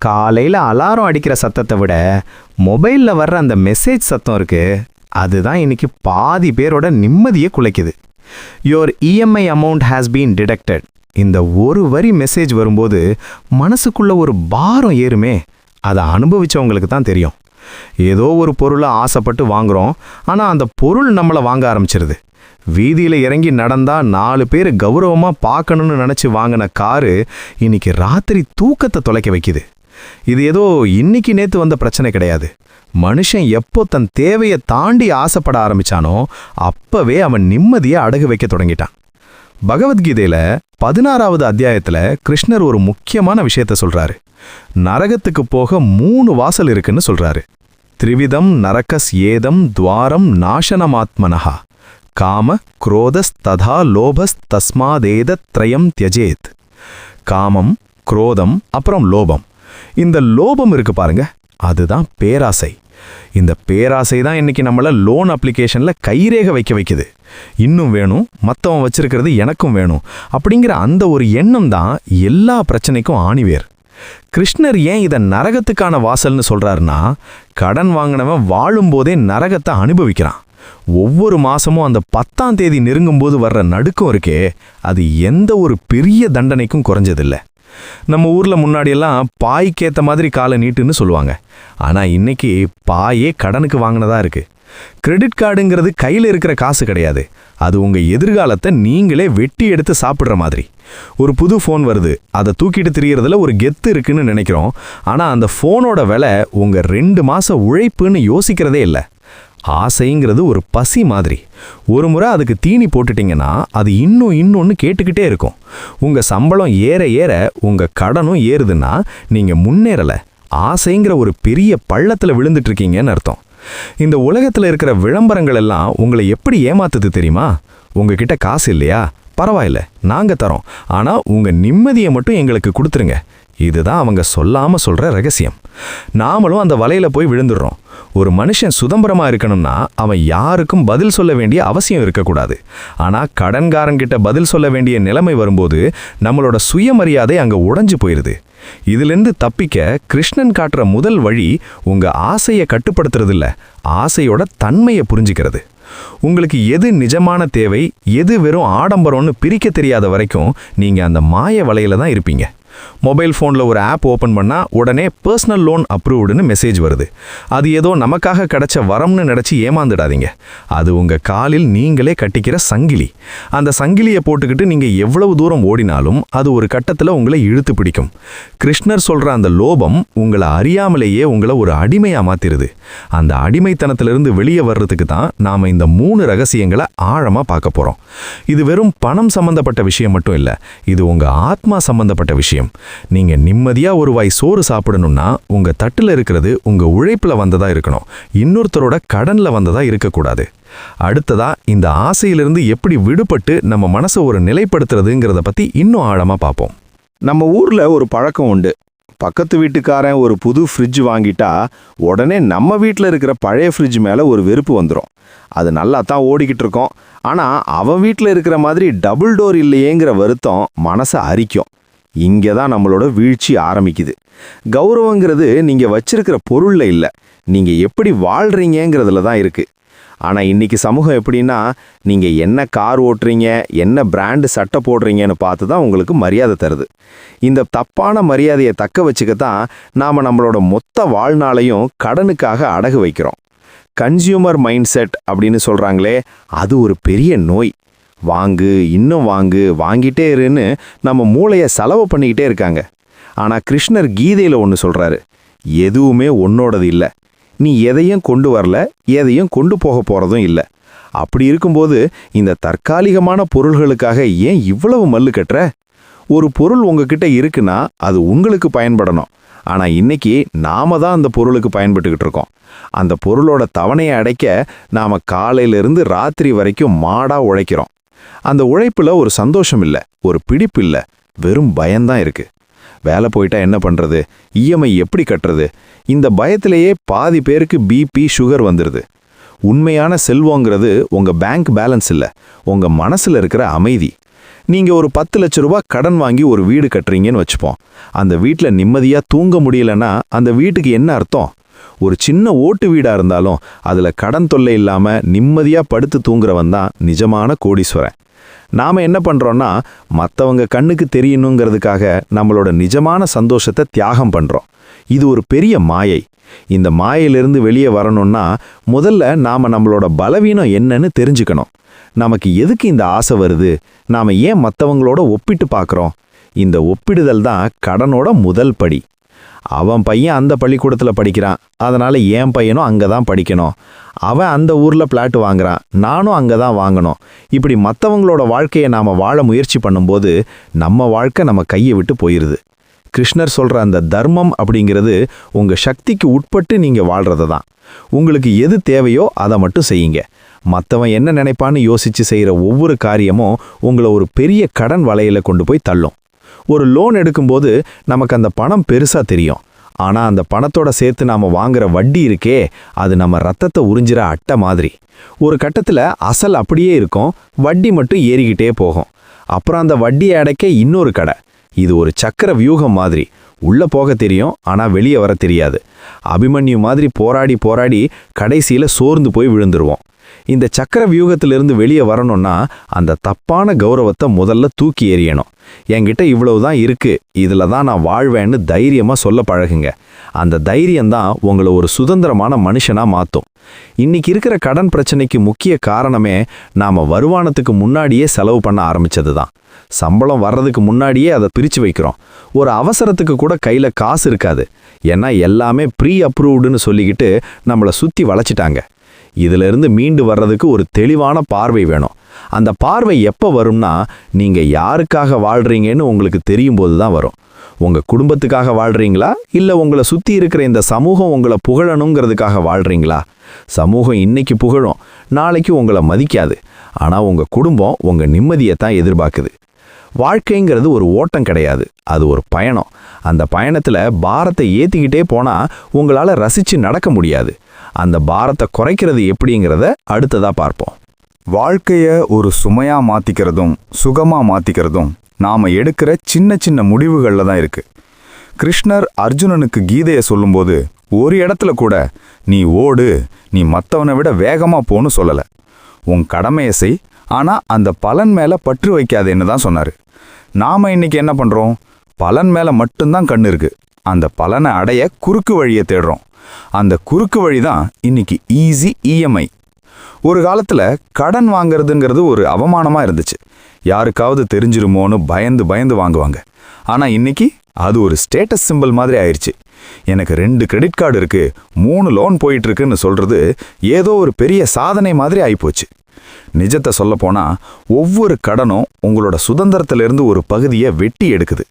காலையில் அலாரம் அடிக்கிற சத்தத்தை விட மொபைலில் வர்ற அந்த மெசேஜ் சத்தம் இருக்கு, அதுதான் இன்னைக்கு பாதி பேரோட நிம்மதியை குலைக்குது. Your EMI amount has been deducted. இந்த ஒரு வரி மெசேஜ் வரும்போது மனசுக்குள்ள ஒரு பாரம் ஏறுமே, அதை அனுபவிச்சவங்களுக்கு தான் தெரியும். ஏதோ ஒரு பொருளை ஆசைப்பட்டு வாங்குறோம், ஆனால் அந்த பொருள் நம்மளை வாங்க ஆரம்பிச்சிருது. வீதியில் இறங்கி நடந்தா 4 பேர் கௌரவமாக பார்க்கணும்னு நினச்சி வாங்கின காரு இன்னைக்கு ராத்திரி தூக்கத்தை தொலைக்க வைக்குது. இது ஏதோ இன்னைக்கு நேற்று வந்த பிரச்சனை கிடையாது. மனுஷன் எப்போ தன் தேவையை தாண்டி ஆசைப்பட ஆரம்பிச்சானோ அப்பவே அவன் நிம்மதியை அடகு வைக்க தொடங்கிட்டான். பகவத்கீதையில 16வது அத்தியாயத்துல கிருஷ்ணர் ஒரு முக்கியமான விஷயத்த சொல்றாரு. நரகத்துக்கு போக 3 வாசல் இருக்குன்னு சொல்றாரு. த்ரிவிதம் நரகஸ் ஏதம் துவாரம் நாசனமாத்மனஹா காம குரோதஸ் ததா லோபஸ் தஸ்மாதேத த்ரயம் தியஜேத். காமம், குரோதம், அப்புறம் லோபம். இந்த லோபம் இருக்கு பாருங்க, அதுதான் பேராசை. இந்த பேராசை தான் இன்னைக்கு நம்மள லோன் அப்ளிகேஷன்ல கைரேகை வைக்க வைக்குது. இன்னும் வேணும், மற்றவன் வச்சிருக்கிறது எனக்கும் வேணும் அப்படிங்கிற அந்த ஒரு எண்ணம் தான் எல்லா பிரச்சனைக்கும் ஆணிவேர். கிருஷ்ணர் ஏன் இதை நரகத்துக்கான வாசல்னு சொல்றாருன்னா, கடன் வாங்கினவன் வாழும்போதே நரகத்தை அனுபவிக்கிறான். ஒவ்வொரு மாசமும் அந்த 10ஆம் தேதி நெருங்கும்போது வர்ற நடுக்கம் இருக்கே, அது எந்த ஒரு பெரிய தண்டனைக்கும் குறைஞ்சதில்லை. நம்ம ஊர்ல முன்னாடியெல்லாம் பாய்க்கேத்த மாதிரி காலை நீட்டுன்னு சொல்லுவாங்க. ஆனா இன்னைக்கு பாயே கடனுக்கு வாங்கினதா இருக்கு. கிரெடிட் கார்டுங்கிறது கையில் இருக்கிற காசு கிடையாது, அது உங்க எதிர்காலத்தை நீங்களே வெட்டி எடுத்து சாப்பிட்ற மாதிரி. ஒரு புது ஃபோன் வருது, அதை தூக்கிட்டு திரியறதுல ஒரு கெத்து இருக்குன்னு நினைக்கிறோம். ஆனா அந்த ஃபோனோட விலை உங்க 2 மாச உழைப்புன்னு யோசிக்கிறதே இல்லை. ஆசைங்கிறது ஒரு பசி மாதிரி. ஒரு முறை அதுக்கு தீனி போட்டுட்டீங்கன்னா அது இன்னொன்னு கேட்டுக்கிட்டே இருக்கும். உங்க சம்பளம் ஏற ஏற உங்க கடனும் ஏறுதுன்னா நீங்க முன்னேறல, ஆசைங்கிற ஒரு பெரிய பள்ளத்துல விழுந்துட்டு இருக்கீங்கன்னு அர்த்தம். இந்த உலகத்துல இருக்கிற விளம்பரங்கள் எல்லாம் உங்களை எப்படி ஏமாத்துது தெரியுமா? உங்ககிட்ட காசு இல்லையா, பரவாயில்ல நாங்க தரோம், ஆனா உங்க நிம்மதியை மட்டும் எங்களுக்கு கொடுத்துருங்க. இதுதான் அவங்க சொல்லாம சொல்ற ரகசியம். நாமளும் அந்த வலையில போய் விழுந்துடுறோம். ஒரு மனுஷன் சுதந்திரமா இருக்கணும்னா அவன் யாருக்கும் பதில் சொல்ல வேண்டிய அவசியம் இருக்கக்கூடாது. ஆனா கடன்காரங்கிட்ட பதில் சொல்ல வேண்டிய நிலைமை வரும்போது நம்மளோட சுயமரியாதை அங்க உடைஞ்சு போயிருது. இதிலிருந்து தப்பிக்க கிருஷ்ணன் காட்டுற முதல் வழி உங்க ஆசையை கட்டுப்படுத்துறது இல்ல, ஆசையோட தன்மையை புரிஞ்சுக்கிறது. உங்களுக்கு எது நிஜமான தேவை, எது வெறும் ஆடம்பரம்னு பிரிக்க தெரியாத வரைக்கும் நீங்க அந்த மாய வலையில தான் இருப்பீங்க. மொபைல் ஃபோனில் ஒரு ஆப் ஓப்பன் பண்ணால் உடனே பர்சனல் லோன் அப்ரூவ்டுன்னு மெசேஜ் வருது. அது ஏதோ நமக்காக கிடைச்ச வரம்னு நினச்சி ஏமாந்துடாதீங்க. அது உங்கள் காலில் நீங்களே கட்டிக்கிற சங்கிலி. அந்த சங்கிலியை போட்டுக்கிட்டு நீங்கள் எவ்வளவு தூரம் ஓடினாலும் அது ஒரு கட்டத்தில் உங்களை இழுத்து பிடிக்கும். கிருஷ்ணர் சொல்கிற அந்த லோபம் உங்களை அறியாமலேயே உங்களை ஒரு அடிமையாக மாற்றிடுது. அந்த அடிமைத்தனத்திலிருந்து வெளியே வர்றதுக்கு தான் நாம் இந்த 3 ரகசியங்களை ஆழமாக பார்க்க போகிறோம். இது வெறும் பணம் சம்பந்தப்பட்ட விஷயம் மட்டும் இல்லை, இது உங்கள் ஆத்மா சம்பந்தப்பட்ட விஷயம். நீங்க நிம்மதியா ஒரு வாய் சோறு சாப்பிடணும்னா உங்க தட்டுல இருக்கிறது உங்க உழைப்புல வந்ததா இருக்கணும், இன்னொருத்தரோட கடன்ல வந்ததா இருக்கக்கூடாது. அடுத்ததா இந்த ஆசையிலிருந்து எப்படி விடுபட்டு நம்ம மனசை ஒரு நிலைப்படுத்துறதுங்கிறத பத்தி இன்னும் ஆழமா பார்ப்போம். நம்ம ஊர்ல ஒரு பழக்கம் உண்டு. பக்கத்து வீட்டுக்காரன் ஒரு புது ஃப்ரிட்ஜ் வாங்கிட்டா உடனே நம்ம வீட்டில் இருக்கிற பழைய ஃப்ரிட்ஜ் மேலே ஒரு வெறுப்பு வந்துடும். அது நல்லா தான் ஓடிக்கிட்டு இருக்கோம், ஆனால் அவன் வீட்டில் இருக்கிற மாதிரி டபுள் டோர் இல்லையேங்கிற வருத்தம் மனசை அரிக்கும். இங்கே தான் நம்மளோட வீழ்ச்சி ஆரம்பிக்குது. கௌரவங்கிறது நீங்கள் வச்சிருக்கிற பொருளில் இல்லை, நீங்கள் எப்படி வாழ்கிறீங்கிறதுல தான் இருக்குது. ஆனால் இன்னைக்கு சமூகம் எப்படின்னா, நீங்கள் என்ன கார் ஓட்டுறீங்க, என்ன பிராண்டு சட்டை போடுறீங்கன்னு பார்த்து தான் உங்களுக்கு மரியாதை தருது. இந்த தப்பான மரியாதையை தக்க வச்சுக்கத்தான் நாம் நம்மளோட மொத்த வாழ்நாளையும் கடனுக்காக அடகு வைக்கிறோம். கன்சியூமர் மைண்ட் செட் அப்படின்னு சொல்கிறாங்களே, அது ஒரு பெரிய நோய். வாங்கு, இன்னும் வாங்கு, வாங்கிட்டே இருன்னு நம்ம மூளையை செலவு பண்ணிக்கிட்டே இருக்காங்க. ஆனால் கிருஷ்ணர் கீதையில் ஒன்று சொல்கிறாரு, எதுவுமே உன்னோடது இல்லை, நீ எதையும் கொண்டு வரல, எதையும் கொண்டு போக போகிறதும் இல்லை. அப்படி இருக்கும்போது இந்த தற்காலிகமான பொருள்களுக்காக ஏன் இவ்வளவு மல்லு கட்டுற? ஒரு பொருள் உங்ககிட்ட இருக்குன்னா அது உங்களுக்கு பயன்படணும். ஆனால் இன்னைக்கு நாம தான் அந்த பொருளுக்கு பயன்பட்டுக்கிட்டு இருக்கோம். அந்த பொருளோட தவணையை அடைக்க நாம் காலையிலிருந்து ராத்திரி வரைக்கும் மாடா உழைக்கிறோம். அந்த உழைப்புல ஒரு சந்தோஷம் இல்லை, ஒரு பிடிப்பு இல்லை, வெறும் பயம்தான் இருக்கு. வேலை போயிட்டா என்ன பண்ணுறது, இஎம்ஐ எப்படி கட்டுறது, இந்த பயத்திலேயே பாதி பேருக்கு பிபி சுகர் வந்துடுது. உண்மையான செல்வங்கிறது உங்கள் பேங்க் பேலன்ஸ் இல்லை, உங்கள் மனசில் இருக்கிற அமைதி. நீங்க ஒரு 10 லட்ச ரூபாய் கடன் வாங்கி ஒரு வீடு கட்டுறீங்கன்னு வச்சுப்போம். அந்த வீட்ல நிம்மதியா தூங்க முடியலன்னா அந்த வீட்டுக்கு என்ன அர்த்தம்? ஒரு சின்ன ஓட்டு வீடா இருந்தாலும் அதுல கடன் தொல்லை இல்லாம நிம்மதியா படுத்து தூங்குறவன் தான் நிஜமான கோடீஸ்வரன். நாம என்ன பண்றோம்னா மத்தவங்க கண்ணுக்கு தெரியணுங்கிறதுக்காக நம்மளோட நிஜமான சந்தோஷத்தை தியாகம் பண்றோம். இது ஒரு பெரிய மாயை. இந்த மாயையிலிருந்து வெளியே வரணும்னா முதல்ல நாம நம்மளோட பலவீனம் என்னன்னு தெரிஞ்சுக்கணும். நமக்கு எதுக்கு இந்த ஆசை வருது? நாம ஏன் மற்றவங்களோட ஒப்பிட்டு பார்க்குறோம்? இந்த ஒப்பிடுதல் தான் கடனோட முதல் படி. அவன் பையன் அந்த பள்ளிக்கூடத்தில் படிக்கிறான், அதனால என் பையனும் அங்கே தான் படிக்கணும். அவன் அந்த ஊரில் பிளாட் வாங்குறான், நானும் அங்கே தான் வாங்கணும். இப்படி மற்றவங்களோட வாழ்க்கையை நாம் வாழ முயற்சி பண்ணும்போது நம்ம வாழ்க்கை நம்ம கையை விட்டு போயிடுது. கிருஷ்ணர் சொல்கிற அந்த தர்மம் அப்படிங்கிறது உங்கள் சக்திக்கு உட்பட்டு நீங்கள் வாழ்கிறது தான். உங்களுக்கு எது தேவையோ அதை மட்டும் செய்யுங்க. மற்றவன் என்ன நினைப்பான்னு யோசித்து செய்கிற ஒவ்வொரு காரியமும் உங்களை ஒரு பெரிய கடன் வலையில கொண்டு போய் தள்ளும். ஒரு லோன் எடுக்கும்போது நமக்கு அந்த பணம் பெருசாக தெரியும். ஆனால் அந்த பணத்தோட சேர்த்து நாம் வாங்குற வட்டி இருக்கே, அது நம்ம ரத்தத்தை உறிஞ்சிற அட்டை மாதிரி. ஒரு கட்டத்தில் அசல் அப்படியே இருக்கும், வட்டி மட்டும் ஏறிக்கிட்டே போகும். அப்புறம் அந்த வட்டியை அடைக்க இன்னொரு கடை. இது ஒரு சக்கர வியூகம் மாதிரி. உள்ளே போக தெரியும், ஆனால் வெளியே வர தெரியாது. அபிமன்யு மாதிரி போராடி போராடி கடைசியில் சோர்ந்து போய் விழுந்துருவோம். இந்த சக்கர வியூகத்திலிருந்து வெளியே வரணும்னா அந்த தப்பான கௌரவத்தை முதல்ல தூக்கி எறியணும். என்கிட்ட இவ்வளவுதான் இருக்கு, இதில் தான் நான் வாழ்வேன்னு தைரியமாக சொல்ல பழகுங்க. அந்த தைரியம்தான் உங்களை ஒரு சுதந்திரமான மனுஷனாக மாற்றும். இன்னைக்கு இருக்கிற கடன் பிரச்சனைக்கு முக்கிய காரணமே நாம் வருமானத்துக்கு முன்னாடியே செலவு பண்ண ஆரம்பிச்சது தான். சம்பளம் வர்றதுக்கு முன்னாடியே அதை பிரித்து வைக்கிறோம். ஒரு அவசரத்துக்கு கூட கையில் காசு இருக்காது. ஏன்னா எல்லாமே ப்ரீ அப்ரூவ்டுன்னு சொல்லிக்கிட்டு நம்மளை சுற்றி வளைச்சிட்டாங்க. இதிலிருந்து மீண்டு வர்றதுக்கு ஒரு தெளிவான பார்வை வேணும். அந்த பார்வை எப்போ வரும்னா நீங்கள் யாருக்காக வாழ்கிறீங்கன்னு உங்களுக்கு தெரியும் போது தான் வரும். உங்கள் குடும்பத்துக்காக வாழ்கிறீங்களா, இல்லை உங்களை சுற்றி இருக்கிற இந்த சமூகம் உங்களை புகழணுங்கிறதுக்காக வாழ்கிறீங்களா? சமூகம் இன்னைக்கு புகழும், நாளைக்கு உங்களை மதிக்காது. ஆனால் உங்கள் குடும்பம் உங்கள் நிம்மதியை தான் எதிர்பார்க்குது. வாழ்க்கைங்கிறது ஒரு ஓட்டம் கிடையாது, அது ஒரு பயணம். அந்த பயணத்தில் பாரத்தை ஏற்றிக்கிட்டே போனால் உங்களால் ரசித்து நடக்க முடியாது. அந்த பாரத்தை குறைக்கிறது எப்படிங்கிறத அடுத்ததாக பார்ப்போம். வாழ்க்கையை ஒரு சுமையாக மாற்றிக்கிறதும் சுகமாக மாற்றிக்கிறதும் நாம் எடுக்கிற சின்ன சின்ன முடிவுகளில் தான் இருக்குது. கிருஷ்ணர் அர்ஜுனனுக்கு கீதையை சொல்லும்போது ஒரு இடத்துல கூட நீ ஓடு, நீ மற்றவனை விட வேகமாக போன்னு சொல்லலை. உன் கடமையை செய், ஆனால் அந்த பலன் மேலே பற்று வைக்காதேன்னு தான் சொன்னார். நாம் இன்னைக்கு என்ன பண்ணுறோம்? பலன் மேலே மட்டும்தான் கண்ணு இருக்கு. அந்த பலனை அடைய குறுக்கு வழியை தேடுறோம். அந்த குறுக்கு வழி தான் இன்னைக்கு ஈஸி இஎம்ஐ. ஒரு காலத்தில் கடன் வாங்கிறதுங்கிறது ஒரு அவமானமாக இருந்துச்சு. யாருக்காவது தெரிஞ்சிருமோன்னு பயந்து பயந்து வாங்குவாங்க. ஆனால் இன்னைக்கு அது ஒரு ஸ்டேட்டஸ் சிம்பிள் மாதிரி ஆயிடுச்சு. எனக்கு 2 கிரெடிட் கார்டு இருக்கு, 3 லோன் போயிட்டு இருக்குன்னு சொல்றது ஏதோ ஒரு பெரிய சாதனை மாதிரி ஆயிப்போச்சு. நிஜத்தை சொல்லப்போனா ஒவ்வொரு கடனும் உங்களோட சுதந்திரத்திலிருந்து ஒரு பகுதியை வெட்டி எடுக்குது.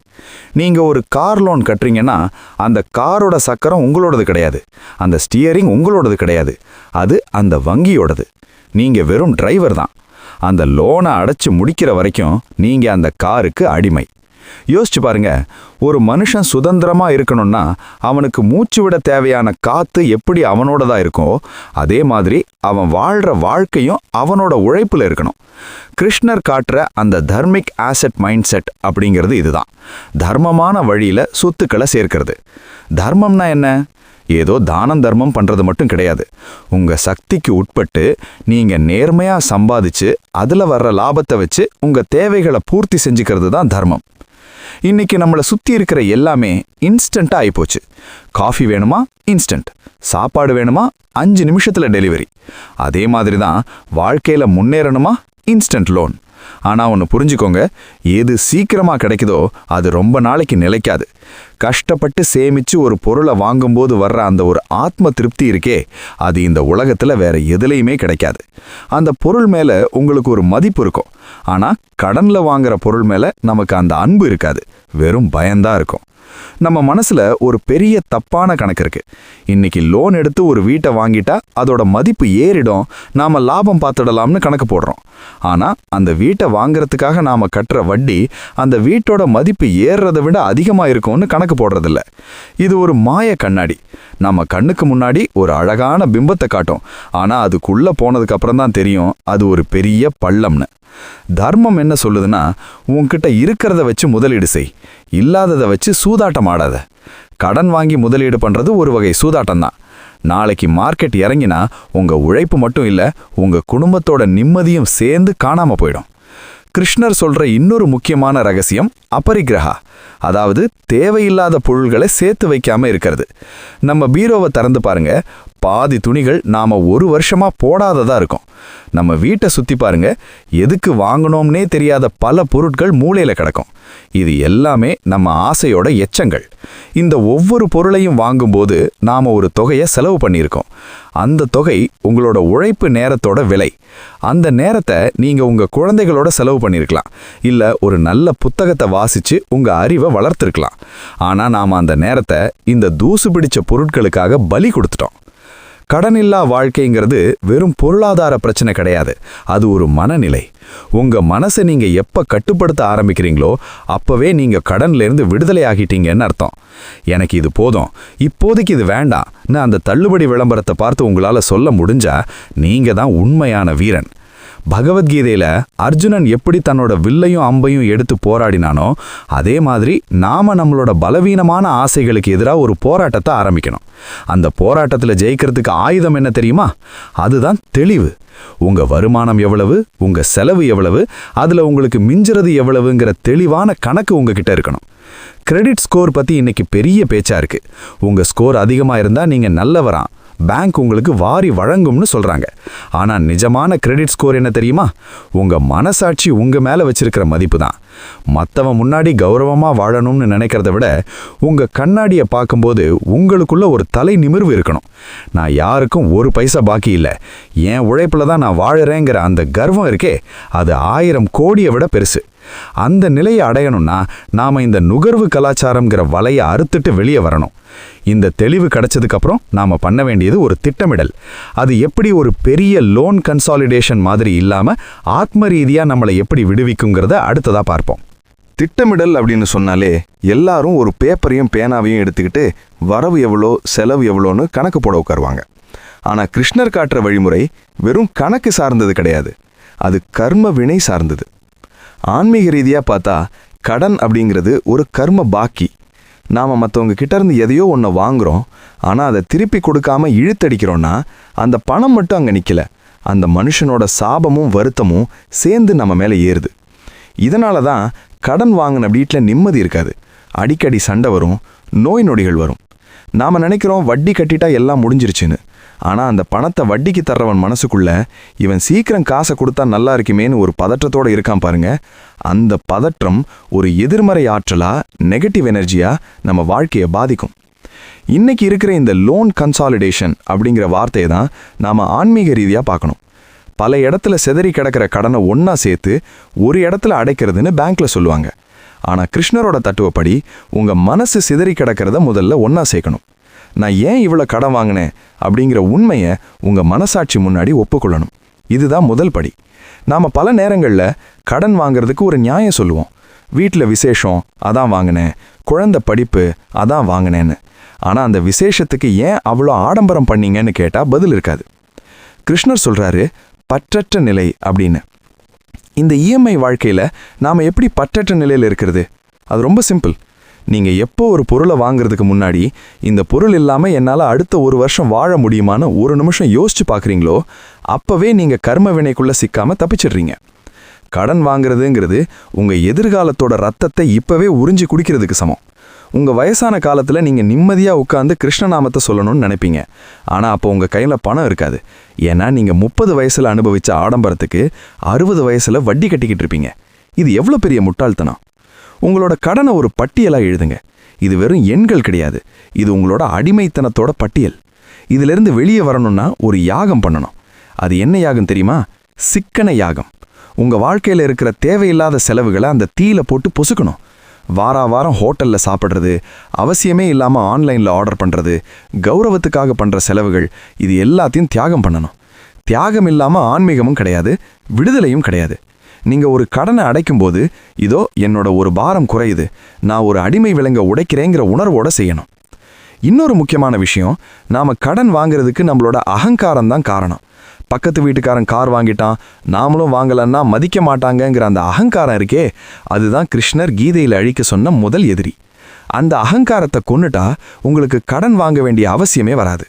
நீங்க ஒரு கார் லோன் கட்டுறீங்கன்னா அந்த காரோட சக்கரம் உங்களோடது கிடையாது, அந்த ஸ்டியரிங் உங்களோடது கிடையாது, அது அந்த வங்கியோடது. நீங்க வெறும் டிரைவர் தான். அந்த லோனை அடைச்சு முடிக்கிற வரைக்கும் நீங்க அந்த காருக்கு அடிமை. யோசிச்சு பாருங்க, ஒரு மனுஷன் சுதந்திரமா இருக்கணும்னா அவனுக்கு மூச்சு விட தேவையான காத்து எப்படி அவனோடதா இருக்கோ அதே மாதிரி அவன் வாழ்ற வாழ்க்கையும் அவனோட உழைப்புல இருக்கணும். கிருஷ்ணர் காட்டுற அந்த தர்மிக் ஆசெட் மைண்ட் செட் அப்படிங்கிறது இதுதான். தர்மமான வழியில சொத்துக்களை சேர்க்கிறது. தர்மம்னா என்ன? ஏதோ தானம் தர்மம் பண்றது மட்டும் கிடையாது. உங்க சக்திக்கு உட்பட்டு நீங்க நேர்மையா சம்பாதிச்சு அதுல வர்ற லாபத்தை வச்சு உங்க தேவைகளை பூர்த்தி செஞ்சுக்கிறது தான் தர்மம். இன்னைக்கு நம்மளை சுற்றி இருக்கிற எல்லாமே இன்ஸ்டண்ட்டாக ஆகிப்போச்சு. காஃபி வேணுமா? இன்ஸ்டன்ட். சாப்பாடு வேணுமா? 5 நிமிஷத்தில் டெலிவரி. அதே மாதிரி தான் வாழ்க்கையில் முன்னேறணுமா? Instant loan. ஆனால் ஒன்று புரிஞ்சுக்கோங்க, எது சீக்கிரமாக கிடைக்குதோ அது ரொம்ப நாளைக்கு நிலைக்காது. கஷ்டப்பட்டு சேமித்து ஒரு பொருளை வாங்கும்போது வர்ற அந்த ஒரு ஆத்ம திருப்தி இருக்கே, அது இந்த உலகத்தில் வேற எதுலையுமே கிடைக்காது. அந்த பொருள் மேலே உங்களுக்கு ஒரு மதிப்பு இருக்கும். ஆனால் கடனில் வாங்குற பொருள் மேலே நமக்கு அந்த அன்பு இருக்காது, வெறும் பயம்தான் இருக்கும். நம்ம மனசுல ஒரு பெரிய தப்பான கணக்கு இருக்கு. இன்னைக்கு லோன் எடுத்து ஒரு வீட்டை வாங்கிட்டா அதோட மதிப்பு ஏறிடும், நாம லாபம் பார்த்துடலாம்னு கணக்கு போடுறோம். ஆனா அந்த வீட்டை வாங்குறதுக்காக நாம கட்டுற வட்டி அந்த வீட்டோட மதிப்பு ஏறுறதை விட அதிகமா இருக்கும்னு கணக்கு போடுறதில்ல. இது ஒரு மாய கண்ணாடி. நம்ம கண்ணுக்கு முன்னாடி ஒரு அழகான பிம்பத்தை காட்டும், ஆனா அதுக்குள்ள போனதுக்கு அப்புறம் தான் தெரியும் அது ஒரு பெரிய பள்ளம்னு. தர்மம் என்ன சொல்லுதுன்னா, உன்கிட்ட இருக்கிறத வச்சு முதலீடு செய், இல்லாததை வச்சு சூதாட்டம் ஆடாத. கடன் வாங்கி முதலீடு பண்றது ஒரு வகை சூதாட்டம் தான். நாளைக்கு மார்க்கெட் இறங்கினா உங்க உழைப்பு மட்டும் இல்ல, உங்க குடும்பத்தோட நிம்மதியும் சேர்ந்து காணாம போயிடும். கிருஷ்ணர் சொல்ற இன்னொரு முக்கியமான ரகசியம் அபரிக்கிரஹா, அதாவது தேவையில்லாத பொருள்களை சேர்த்து வைக்காம இருக்கிறது. நம்ம பீரோவை திறந்து பாருங்க, பாதி துணிகள் நாம ஒரு வருஷமா போடாததா இருக்கும். நம்ம வீட்டை சுத்தி பாருங்க, எதுக்கு வாங்கணும்னே தெரியாத பல பொருட்கள் மூலையில கிடக்கும். இது எல்லாமே நம்ம ஆசையோட எச்சங்கள். இந்த ஒவ்வொரு பொருளையும் வாங்கும்போது நாம ஒரு தொகையை செலவு பண்ணியிருக்கோம். அந்த தொகை உங்களோட உழைப்பு நேரத்தோட விலை. அந்த நேரத்தை நீங்க உங்க குழந்தைகளோட செலவு பண்ணியிருக்கலாம், இல்ல ஒரு நல்ல புத்தகத்தை வாசிச்சு உங்க அறிவை வளர்த்திருக்கலாம். ஆனா நாம அந்த நேரத்தை இந்த தூசு பிடிச்ச பொருட்களுக்காக பலி கொடுத்துட்டோம். கடனில்லா வாழ்க்கைங்கிறது வெறும் பொருளாதார பிரச்சனை கிடையாது, அது ஒரு மனநிலை. உங்க மனசை நீங்க எப்ப கட்டுப்படுத்த ஆரம்பிக்கிறீங்களோ அப்பவே நீங்க கடன்ல இருந்து விடுதலை ஆகிட்டீங்கன்னு அர்த்தம். எனக்கு இது போதும், இப்போதைக்கு இது வேண்டாம் அந்த தள்ளுபடி விளம்பரத்தை பார்த்து உங்களால சொல்ல முடிஞ்சா நீங்க தான் உண்மையான வீரன். பகவத்கீதையில அர்ஜுனன் எப்படி தன்னோட வில்லையும் அம்பையும் எடுத்து போராடினானோ, அதே மாதிரி நாம நம்மளோட பலவீனமான ஆசைகளுக்கு எதிராக ஒரு போராட்டத்தை ஆரம்பிக்கணும். அந்த போராட்டத்தில் ஜெயிக்கிறதுக்கு ஆயுதம் என்ன தெரியுமா? அதுதான் தெளிவு. உங்க வருமானம் எவ்வளவு, உங்க செலவு எவ்வளவு, அதுல உங்களுக்கு மிஞ்சுறது எவ்வளவுங்கிற தெளிவான கணக்கு உங்ககிட்ட இருக்கணும். கிரெடிட் ஸ்கோர் பத்தி இன்னைக்கு பெரிய பேச்சா இருக்கு. உங்க ஸ்கோர் அதிகமா இருந்தா நீங்க நல்லவராம், பேங்க் உங்களுக்கு வாரி வழங்கும்னு சொல்றாங்க. ஆனா நிஜமான கிரெடிட் ஸ்கோர் என்ன தெரியுமா? உங்க மனசாட்சி உங்க மேல வச்சிருக்கிற மதிப்பு தான். மத்தவன் முன்னாடி கௌரவமா வாழணும்னு நினைக்கிறத விட உங்க கண்ணாடியை பார்க்கும்போது உங்களுக்குள்ள ஒரு தலை நிமிர்வு இருக்கணும். நான் யாருக்கும் ஒரு பைசா பாக்கி இல்லை, என் உழைப்புல தான் நான் வாழறேங்கிற அந்த கர்வம் இருக்கே, அது 1000 கோடியை விட பெருசு. அந்த நிலையை அடையணும்னா நாம இந்த நுகர்வு கலாச்சாரம்ங்கிற வலையை அறுத்துட்டு வெளியே வரணும். இந்த தெளிவு கிடைச்சதுக்கு அப்புறம் நாம பண்ண வேண்டியது ஒரு திட்டமிடல். அது எப்படி ஒரு பெரிய லோன் கன்சாலிடேஷன் மாதிரி இல்லாம ஆத்ம ரீதியா நம்மளை எப்படி விடுவிக்குங்கிறத அடுத்ததா பார்ப்போம். திட்டமிடல் அப்படின்னு சொன்னாலே எல்லாரும் ஒரு பேப்பரையும் பேனாவையும் எடுத்துக்கிட்டு வரவு எவ்வளோ செலவு எவ்வளோன்னு கணக்கு போட உட்காருவாங்க. ஆனால் கிருஷ்ணர் காட்டுற வழிமுறை வெறும் கணக்கு சார்ந்தது கிடையாது, அது கர்ம வினை சார்ந்தது. ஆன்மீக ரீதியாக பார்த்தா கடன் அப்படிங்கிறது ஒரு கர்ம பாக்கி. நாம் மற்றவங்க கிட்டேருந்து எதையோ ஒன்று வாங்குகிறோம், ஆனால் அதை திருப்பி கொடுக்காம இழுத்தடிக்கிறோன்னா அந்த பணம் மட்டும் அங்கே நிற்கல, அந்த மனுஷனோட சாபமும் வருத்தமும் சேர்ந்து நம்ம மேலே ஏறுது. இதனால தான் கடன் வாங்கின வீட்டில் நிம்மதி இருக்காது, அடிக்கடி சண்டை வரும், நோய் நொடிகள் வரும். நாம் நினைக்கிறோம் வட்டி கட்டிட்டா எல்லாம் முடிஞ்சிருச்சுன்னு. ஆனால் அந்த பணத்தை வட்டிக்கு தர்றவன் மனசுக்குள்ள இவன் சீக்கிரம் காசை கொடுத்தா நல்லா இருக்குமேன்னு ஒரு பதற்றத்தோடு இருக்கான் பாருங்க. அந்த பதற்றம் ஒரு எதிர்மறை ஆற்றலா, நெகட்டிவ் எனர்ஜியா நம்ம வாழ்க்கையை பாதிக்கும். இன்னைக்கு இருக்கிற இந்த லோன் கன்சாலிடேஷன் அப்படிங்கிற வார்த்தையை தான் நாம் ஆன்மீக ரீதியாக பார்க்கணும். பல இடத்துல சிதறி கிடக்கிற கடனை ஒன்றா சேர்த்து ஒரு இடத்துல அடைக்கிறதுன்னு பேங்க்ல சொல்லுவாங்க. ஆனால் கிருஷ்ணரோட தத்துவப்படி உங்கள் மனசு சிதறி கிடக்கிறத முதல்ல ஒன்றா சேர்க்கணும். நான் ஏன் இவ்வளோ கடன் வாங்கினேன் அப்படிங்கிற உண்மையை உங்கள் மனசாட்சி முன்னாடி ஒப்புக்கொள்ளணும். இதுதான் முதல் படி. நாம் பல நேரங்களில் கடன் வாங்கிறதுக்கு ஒரு நியாயம் சொல்லுவோம். வீட்டில் விசேஷம் அதான் வாங்கினேன், குழந்தை படிப்பு அதான் வாங்கினேன்னு. ஆனால் அந்த விசேஷத்துக்கு ஏன் அவ்வளோ ஆடம்பரம் பண்ணீங்கன்னு கேட்டால் பதில் இருக்காது. கிருஷ்ணர் சொல்கிறாரு பற்றற்ற நிலை அப்படின்னு. இந்த இஎம்ஐ வாழ்க்கையில் நாம் எப்படி பற்றற்ற நிலையில் இருக்கிறது? அது ரொம்ப சிம்பிள். நீங்கள் எப்போ ஒரு பொருளை வாங்குறதுக்கு முன்னாடி இந்த பொருள் இல்லாமல் என்னால் அடுத்த ஒரு வருஷம் வாழ முடியுமான்னு ஒரு நிமிஷம் யோசிச்சு பார்க்குறீங்களோ அப்போவே நீங்கள் கர்ம வினைக்குள்ளே சிக்காமல் தப்பிச்சிடுறீங்க. கடன் வாங்குறதுங்கிறது உங்கள் எதிர்காலத்தோட ரத்தத்தை இப்போவே உறிஞ்சி குடிக்கிறதுக்கு சமம். உங்கள் வயசான காலத்தில் நீங்கள் நிம்மதியாக உட்காந்து கிருஷ்ணநாமத்தை சொல்லணும்னு நினைப்பீங்க. ஆனால் அப்போ உங்கள் கையில் பணம் இருக்காது. ஏன்னா நீங்கள் 30 வயசில் அனுபவித்த ஆடம்பரத்துக்கு 60 வயசில் வட்டி கட்டிக்கிட்டு இருப்பீங்க. இது எவ்வளோ பெரிய முட்டாள்தனம்! உங்களோட கடனை ஒரு பட்டியலாக எழுதுங்க. இது வெறும் எண்கள் கிடையாது, இது உங்களோட அடிமைத்தனத்தோட பட்டியல். இதிலிருந்து வெளியே வரணும்னா ஒரு யாகம் பண்ணணும். அது என்ன யாகம் தெரியுமா? சிக்கன யாகம். உங்கள் வாழ்க்கையில் இருக்கிற தேவையில்லாத செலவுகளை அந்த தீயில போட்டு பொசுக்கணும். வாரம் ஹோட்டலில் சாப்பிட்றது, அவசியமே இல்லாமல் ஆன்லைனில் ஆர்டர் பண்ணுறது, கௌரவத்துக்காக பண்ணுற செலவுகள், இது எல்லாத்தையும் தியாகம் பண்ணணும். தியாகம் இல்லாமல் ஆன்மீகமும் கிடையாது, விடுதலையும் கிடையாது. நீங்கள் ஒரு கடனை அடைக்கும்போது இதோ என்னோட ஒரு பாரம் குறையுது, நான் ஒரு அடிமை விலங்க உடைக்கிறேங்கிற உணர்வோடு செய்யணும். இன்னொரு முக்கியமான விஷயம், நாம் கடன் வாங்கிறதுக்கு நம்மளோட அகங்காரம் தான் காரணம். பக்கத்து வீட்டுக்காரன் கார் வாங்கிட்டான், நாமளும் வாங்கலன்னா மதிக்க மாட்டாங்கங்கிற அந்த அகங்காரம் இருக்கே, அதுதான் கிருஷ்ணர் கீதையில் அழிக்க சொன்ன முதல் எதிரி. அந்த அகங்காரத்தை கொன்னுட்டா உங்களுக்கு கடன் வாங்க வேண்டிய அவசியமே வராது.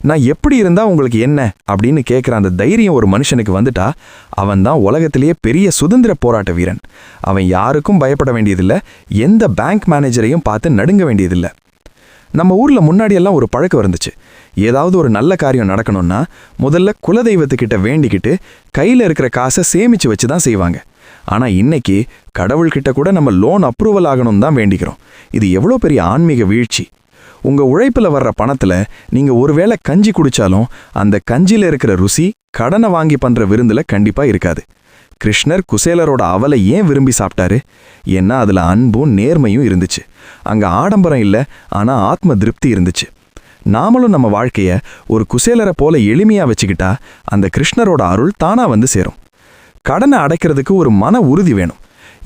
நான் எப்படி இருந்தா உங்களுக்கு என்ன அப்படின்னு கேட்குற அந்த தைரியம் ஒரு மனுஷனுக்கு வந்துட்டா அவன் தான் உலகத்திலேயே பெரிய சுதந்திர போராட்ட வீரன். அவன் யாருக்கும் பயப்பட வேண்டியதில்லை, எந்த பேங்க் மேனேஜரையும் பார்த்து நடுங்க வேண்டியதில்லை. நம்ம ஊர்ல முன்னாடியெல்லாம் ஒரு பழக்கம் இருந்துச்சு. ஏதாவது ஒரு நல்ல காரியம் நடக்கணும்னா முதல்ல குலதெய்வத்துக்கிட்ட வேண்டிக்கிட்டு கையில் இருக்கிற காசை சேமிச்சு வச்சு தான் செய்வாங்க. ஆனா இன்னைக்கு கடவுள்கிட்ட கூட நம்ம லோன் அப்ரூவல் ஆகணும் தான் வேண்டிக்கிறோம். இது எவ்வளோ பெரிய ஆன்மீக வீழ்ச்சி! உங்க உழைப்புல வர்ற பணத்துல நீங்க ஒருவேளை கஞ்சி குடிச்சாலும் அந்த கஞ்சில இருக்கிற ருசி கடனை வாங்கி பண்ற விருந்துல கண்டிப்பா இருக்காது. கிருஷ்ணர் குசேலரோட அவலை ஏன் விரும்பி சாப்பிட்டாரு? ஏன்னா அதுல அன்பும் நேர்மையும் இருந்துச்சு. அங்க ஆடம்பரம் இல்லை, ஆனா ஆத்ம திருப்தி இருந்துச்சு. நாமளும் நம்ம வாழ்க்கைய ஒரு குசேலரை போல எளிமையா வச்சுக்கிட்டா அந்த கிருஷ்ணரோட அருள் தானா வந்து சேரும். கடனை அடைக்கிறதுக்கு ஒரு மன உறுதி வேணும்.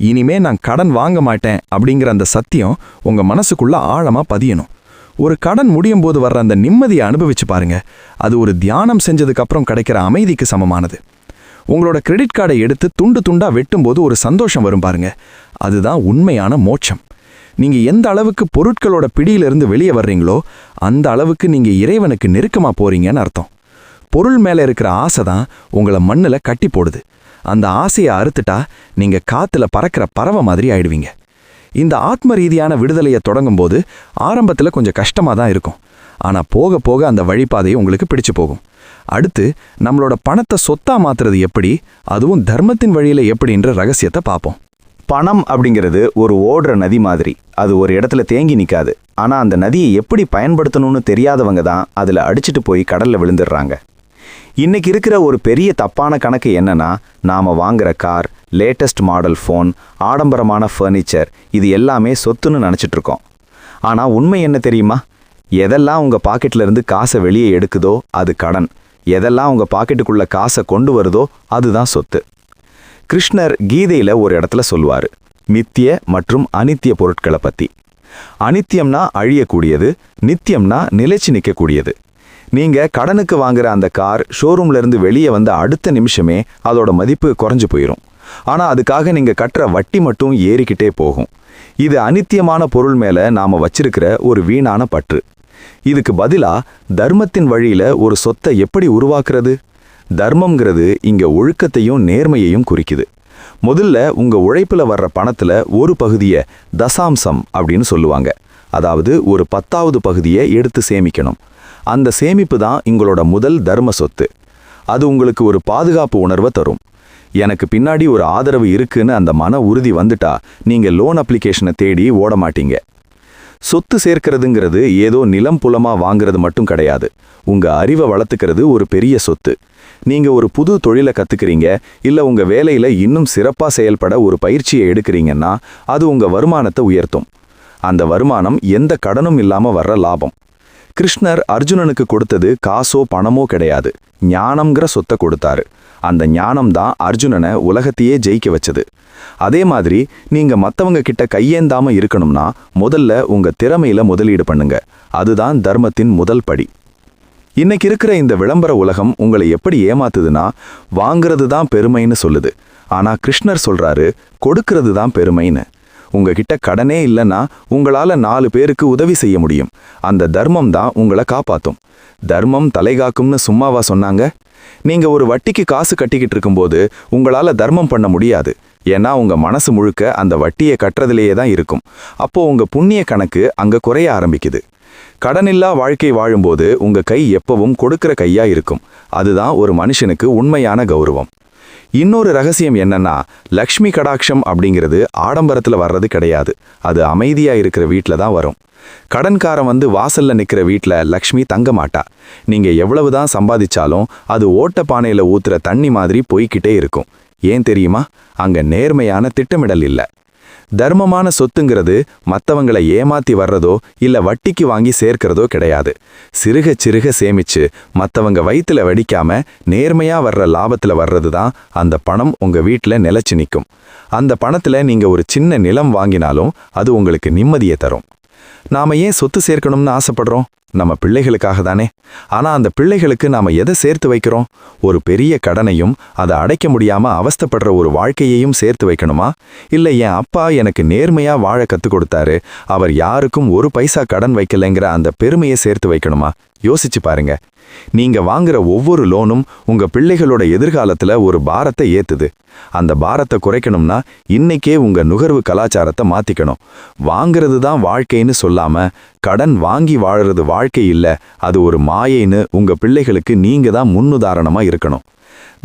இனிமே நான் கடன் வாங்க மாட்டேன் அப்படிங்கிற அந்த சத்தியம் உங்க மனசுக்குள்ள ஆழமா பதியணும். ஒரு கடன் முடியும் போது வர்ற அந்த நிம்மதியை அனுபவிச்சு பாருங்க. அது ஒரு தியானம் செஞ்சதுக்கு அப்புறம் கிடைக்கிற அமைதிக்கு சமமானது. உங்களோட கிரெடிட் கார்டை எடுத்து துண்டு துண்டா வெட்டும்போது ஒரு சந்தோஷம் வரும் பாருங்க, அதுதான் உண்மையான மோட்சம். நீங்க எந்த அளவுக்கு பொருட்களோட பிடியிலிருந்து வெளியே வர்றீங்களோ அந்த அளவுக்கு நீங்க இறைவனுக்கு நெருக்கமா போறீங்கன்னு அர்த்தம். பொருள் மேல இருக்கிற ஆசை தான் உங்களை மண்ணுல கட்டி போடுது. அந்த ஆசையை அறுத்துட்டா நீங்க காத்துல பறக்கிற பறவை மாதிரி ஆயிடுவீங்க. இந்த ஆத்ம ரீதியான விடுதலையை தொடங்கும் போது ஆரம்பத்துல கொஞ்சம் கஷ்டமா தான் இருக்கும். ஆனா போக போக அந்த வழிபாதையை உங்களுக்கு பிடிச்சு போகும். அடுத்து நம்மளோட பணத்தை சொத்தா மாத்துறது எப்படி, அதுவும் தர்மத்தின் வழியில எப்படின்ற ரகசியத்தை பார்ப்போம். பணம் அப்படிங்கிறது ஒரு ஓடுற நதி மாதிரி. அது ஒரு இடத்துல தேங்கி நிற்காது. ஆனால் அந்த நதியை எப்படி பயன்படுத்தணும்னு தெரியாதவங்க தான் அதில் அடிச்சிட்டு போய் கடலில் விழுந்துடுறாங்க. இன்னைக்கு இருக்கிற ஒரு பெரிய தப்பான கணக்கு என்னன்னா, நாம் வாங்குற கார், லேட்டஸ்ட் மாடல் ஃபோன், ஆடம்பரமான ஃபர்னிச்சர், இது எல்லாமே சொத்துன்னு நினச்சிட்டு இருக்கோம். ஆனால் உண்மை என்ன தெரியுமா? எதெல்லாம் உங்கள் பாக்கெட்ல இருந்து காசை வெளியே எடுக்குதோ அது கடன். எதெல்லாம் உங்கள் பாக்கெட்டுக்குள்ள காசை கொண்டு வருதோ அதுதான் சொத்து. கிருஷ்ணர் கீதையில ஒரு இடத்துல சொல்வாரு, நித்திய மற்றும் அனித்திய பொருட்களை பத்தி. அனித்தியம்னா அழியக்கூடியது, நித்தியம்னா நிலைச்சு நிற்கக்கூடியது. நீங்க கடனுக்கு வாங்குற அந்த கார் ஷோரூம்ல இருந்து வெளியே வந்த அடுத்த நிமிஷமே அதோட மதிப்பு குறைஞ்சு போயிடும். ஆனா அதுக்காக நீங்க கட்டுற வட்டி மட்டும் ஏறிக்கிட்டே போகும். இது அனித்தியமான பொருள் மேல நாம வச்சிருக்கிற ஒரு வீணான பற்று. இதுக்கு பதிலா தர்மத்தின் வழியில ஒரு சொத்தை எப்படி உருவாக்குறது? தர்மம்ங்கிறது இங்க ஒழுக்கத்தையும் நேர்மையையும் குறிக்குது. முதல்ல உங்க உழைப்புல வர்ற பணத்துல ஒரு பகுதியை தசாம்சம் அப்படின்னு சொல்லுவாங்க. அதாவது ஒரு 10வது பகுதியை எடுத்து சேமிக்கணும். அந்த சேமிப்பு தான் உங்களோட முதல் தர்ம சொத்து. அது உங்களுக்கு ஒரு பாதுகாப்பு உணர்வை தரும். எனக்கு பின்னாடி ஒரு ஆதரவு இருக்குன்னு அந்த மன உறுதி வந்துட்டா நீங்க லோன் அப்ளிகேஷனை தேடி ஓட மாட்டீங்க. சொத்து சேர்க்கிறதுங்கிறது ஏதோ நிலம் புலமா வாங்குறது மட்டும் கிடையாது. உங்க அறிவை வளர்த்துக்கிறது ஒரு பெரிய சொத்து. நீங்க ஒரு புது தொழிலை கத்துக்கிறீங்க, இல்ல உங்க வேலையில இன்னும் சிறப்பா செயல்பட ஒரு பயிற்சியை எடுக்கிறீங்கன்னா அது உங்க வருமானத்தை உயர்த்தும். அந்த வருமானம் எந்த கடனும் இல்லாம வர்ற லாபம். கிருஷ்ணர் அர்ஜுனனுக்கு கொடுத்தது காசோ பணமோ கிடையாது, ஞானம்ங்கிற சொத்தை கொடுத்தாரு. அந்த ஞானம் தான் அர்ஜுனனை உலகத்தையே ஜெயிக்க வச்சது. அதே மாதிரி நீங்க மத்தவங்க கிட்ட கையேந்தாம இருக்கணும்னா முதல்ல உங்க திறமையில முதலீடு பண்ணுங்க. அதுதான் தர்மத்தின் முதல் படி. இன்னைக்கு இருக்கிற இந்த விளம்பர உலகம் உங்களை எப்படி ஏமாத்துதுன்னா, வாங்கிறது தான் பெருமைன்னு சொல்லுது. ஆனா கிருஷ்ணர் சொல்றாரு, கொடுக்கிறது தான் பெருமைன்னு. உங்ககிட்ட கடனே இல்லைன்னா உங்களால 4 பேருக்கு உதவி செய்ய முடியும். அந்த தர்மம் தான் உங்களை காப்பாத்தும். தர்மம் தலைகாக்கும்னு சும்மாவா சொன்னாங்க? நீங்க ஒரு வட்டிக்கு காசு கட்டிக்கிட்டு இருக்கும்போது உங்களால தர்மம் பண்ண முடியாது. ஏன்னா உங்க மனசு முழுக்க அந்த வட்டியை கட்டுறதுலேயே தான் இருக்கும். அப்போ உங்க புண்ணிய கணக்கு அங்க குறைய ஆரம்பிக்குது. கடனில்லா வாழ்க்கை வாழும்போது உங்க கை எப்பவும் கொடுக்கிற கையா இருக்கும். அதுதான் ஒரு மனுஷனுக்கு உண்மையான கௌரவம். இன்னொரு ரகசியம் என்னன்னா, லக்ஷ்மி கடாட்சம் அப்படிங்கிறது ஆடம்பரத்துல வர்றது கிடையாது. அது அமைதியா இருக்கிற வீட்டில தான் வரும். கடன்காரன் வந்து வாசல்ல நிக்கிற வீட்ல லக்ஷ்மி தங்க மாட்டா. நீங்க எவ்வளவுதான் சம்பாதிச்சாலும் அது ஓட்ட பானையில ஊத்துற தண்ணி மாதிரி போய்கிட்டே இருக்கும். ஏன் தெரியுமா? அங்க நேர்மையான திட்டமிடல் இல்ல. தர்மமான சொத்துங்கிறது மற்றவங்களை ஏமாத்தி வர்றதோ இல்ல வட்டிக்கு வாங்கி சேர்க்கிறதோ கிடையாது. சிறுக சிறுக சேமிச்சு மற்றவங்க வயிற்றுல வடிக்காம நேர்மையா வர்ற லாபத்துல வர்றது தான் அந்த பணம் உங்க வீட்டில் நிலைச்சு நிற்கும். அந்த பணத்துல நீங்க ஒரு சின்ன நிலம் வாங்கினாலும் அது உங்களுக்கு நிம்மதியை தரும். நாம ஏன் சொத்து சேர்க்கணும்னு ஆசைப்படுறோம்? நம்ம பிள்ளைகளுக்காக தானே. ஆனா அந்த பிள்ளைகளுக்கு நாம எதை சேர்த்து வைக்கிறோம்? ஒரு பெரிய கடனையும் அதை அடைக்க முடியாம அவஸ்தைப்படுற ஒரு வாழ்க்கையையும் சேர்த்து வைக்கணுமா? இல்ல என் அப்பா எனக்கு நேர்மையா வாழ கத்து கொடுத்தாரு, அவர் யாருக்கும் ஒரு பைசா கடன் வைக்கலைங்கிற அந்த பெருமையை சேர்த்து வைக்கணுமா? யோசிச்சு பாருங்க. நீங்க வாங்குற ஒவ்வொரு லோனும் உங்க பிள்ளைகளோட எதிர்காலத்துல ஒரு பாரத்தை ஏத்துது. அந்த பாரத்தை குறைக்கணும்னா இன்னைக்கே உங்க நுகர்வு கலாச்சாரத்தை மாத்திக்கணும். வாங்குறது தான் வாழ்க்கைன்னு சொல்லாம கடன் வாங்கி வாழறது வாழ்க்கை இல்ல, அது ஒரு மாயைன்னு உங்க பிள்ளைகளுக்கு நீங்க தான் முன்னுதாரணமா இருக்கணும்.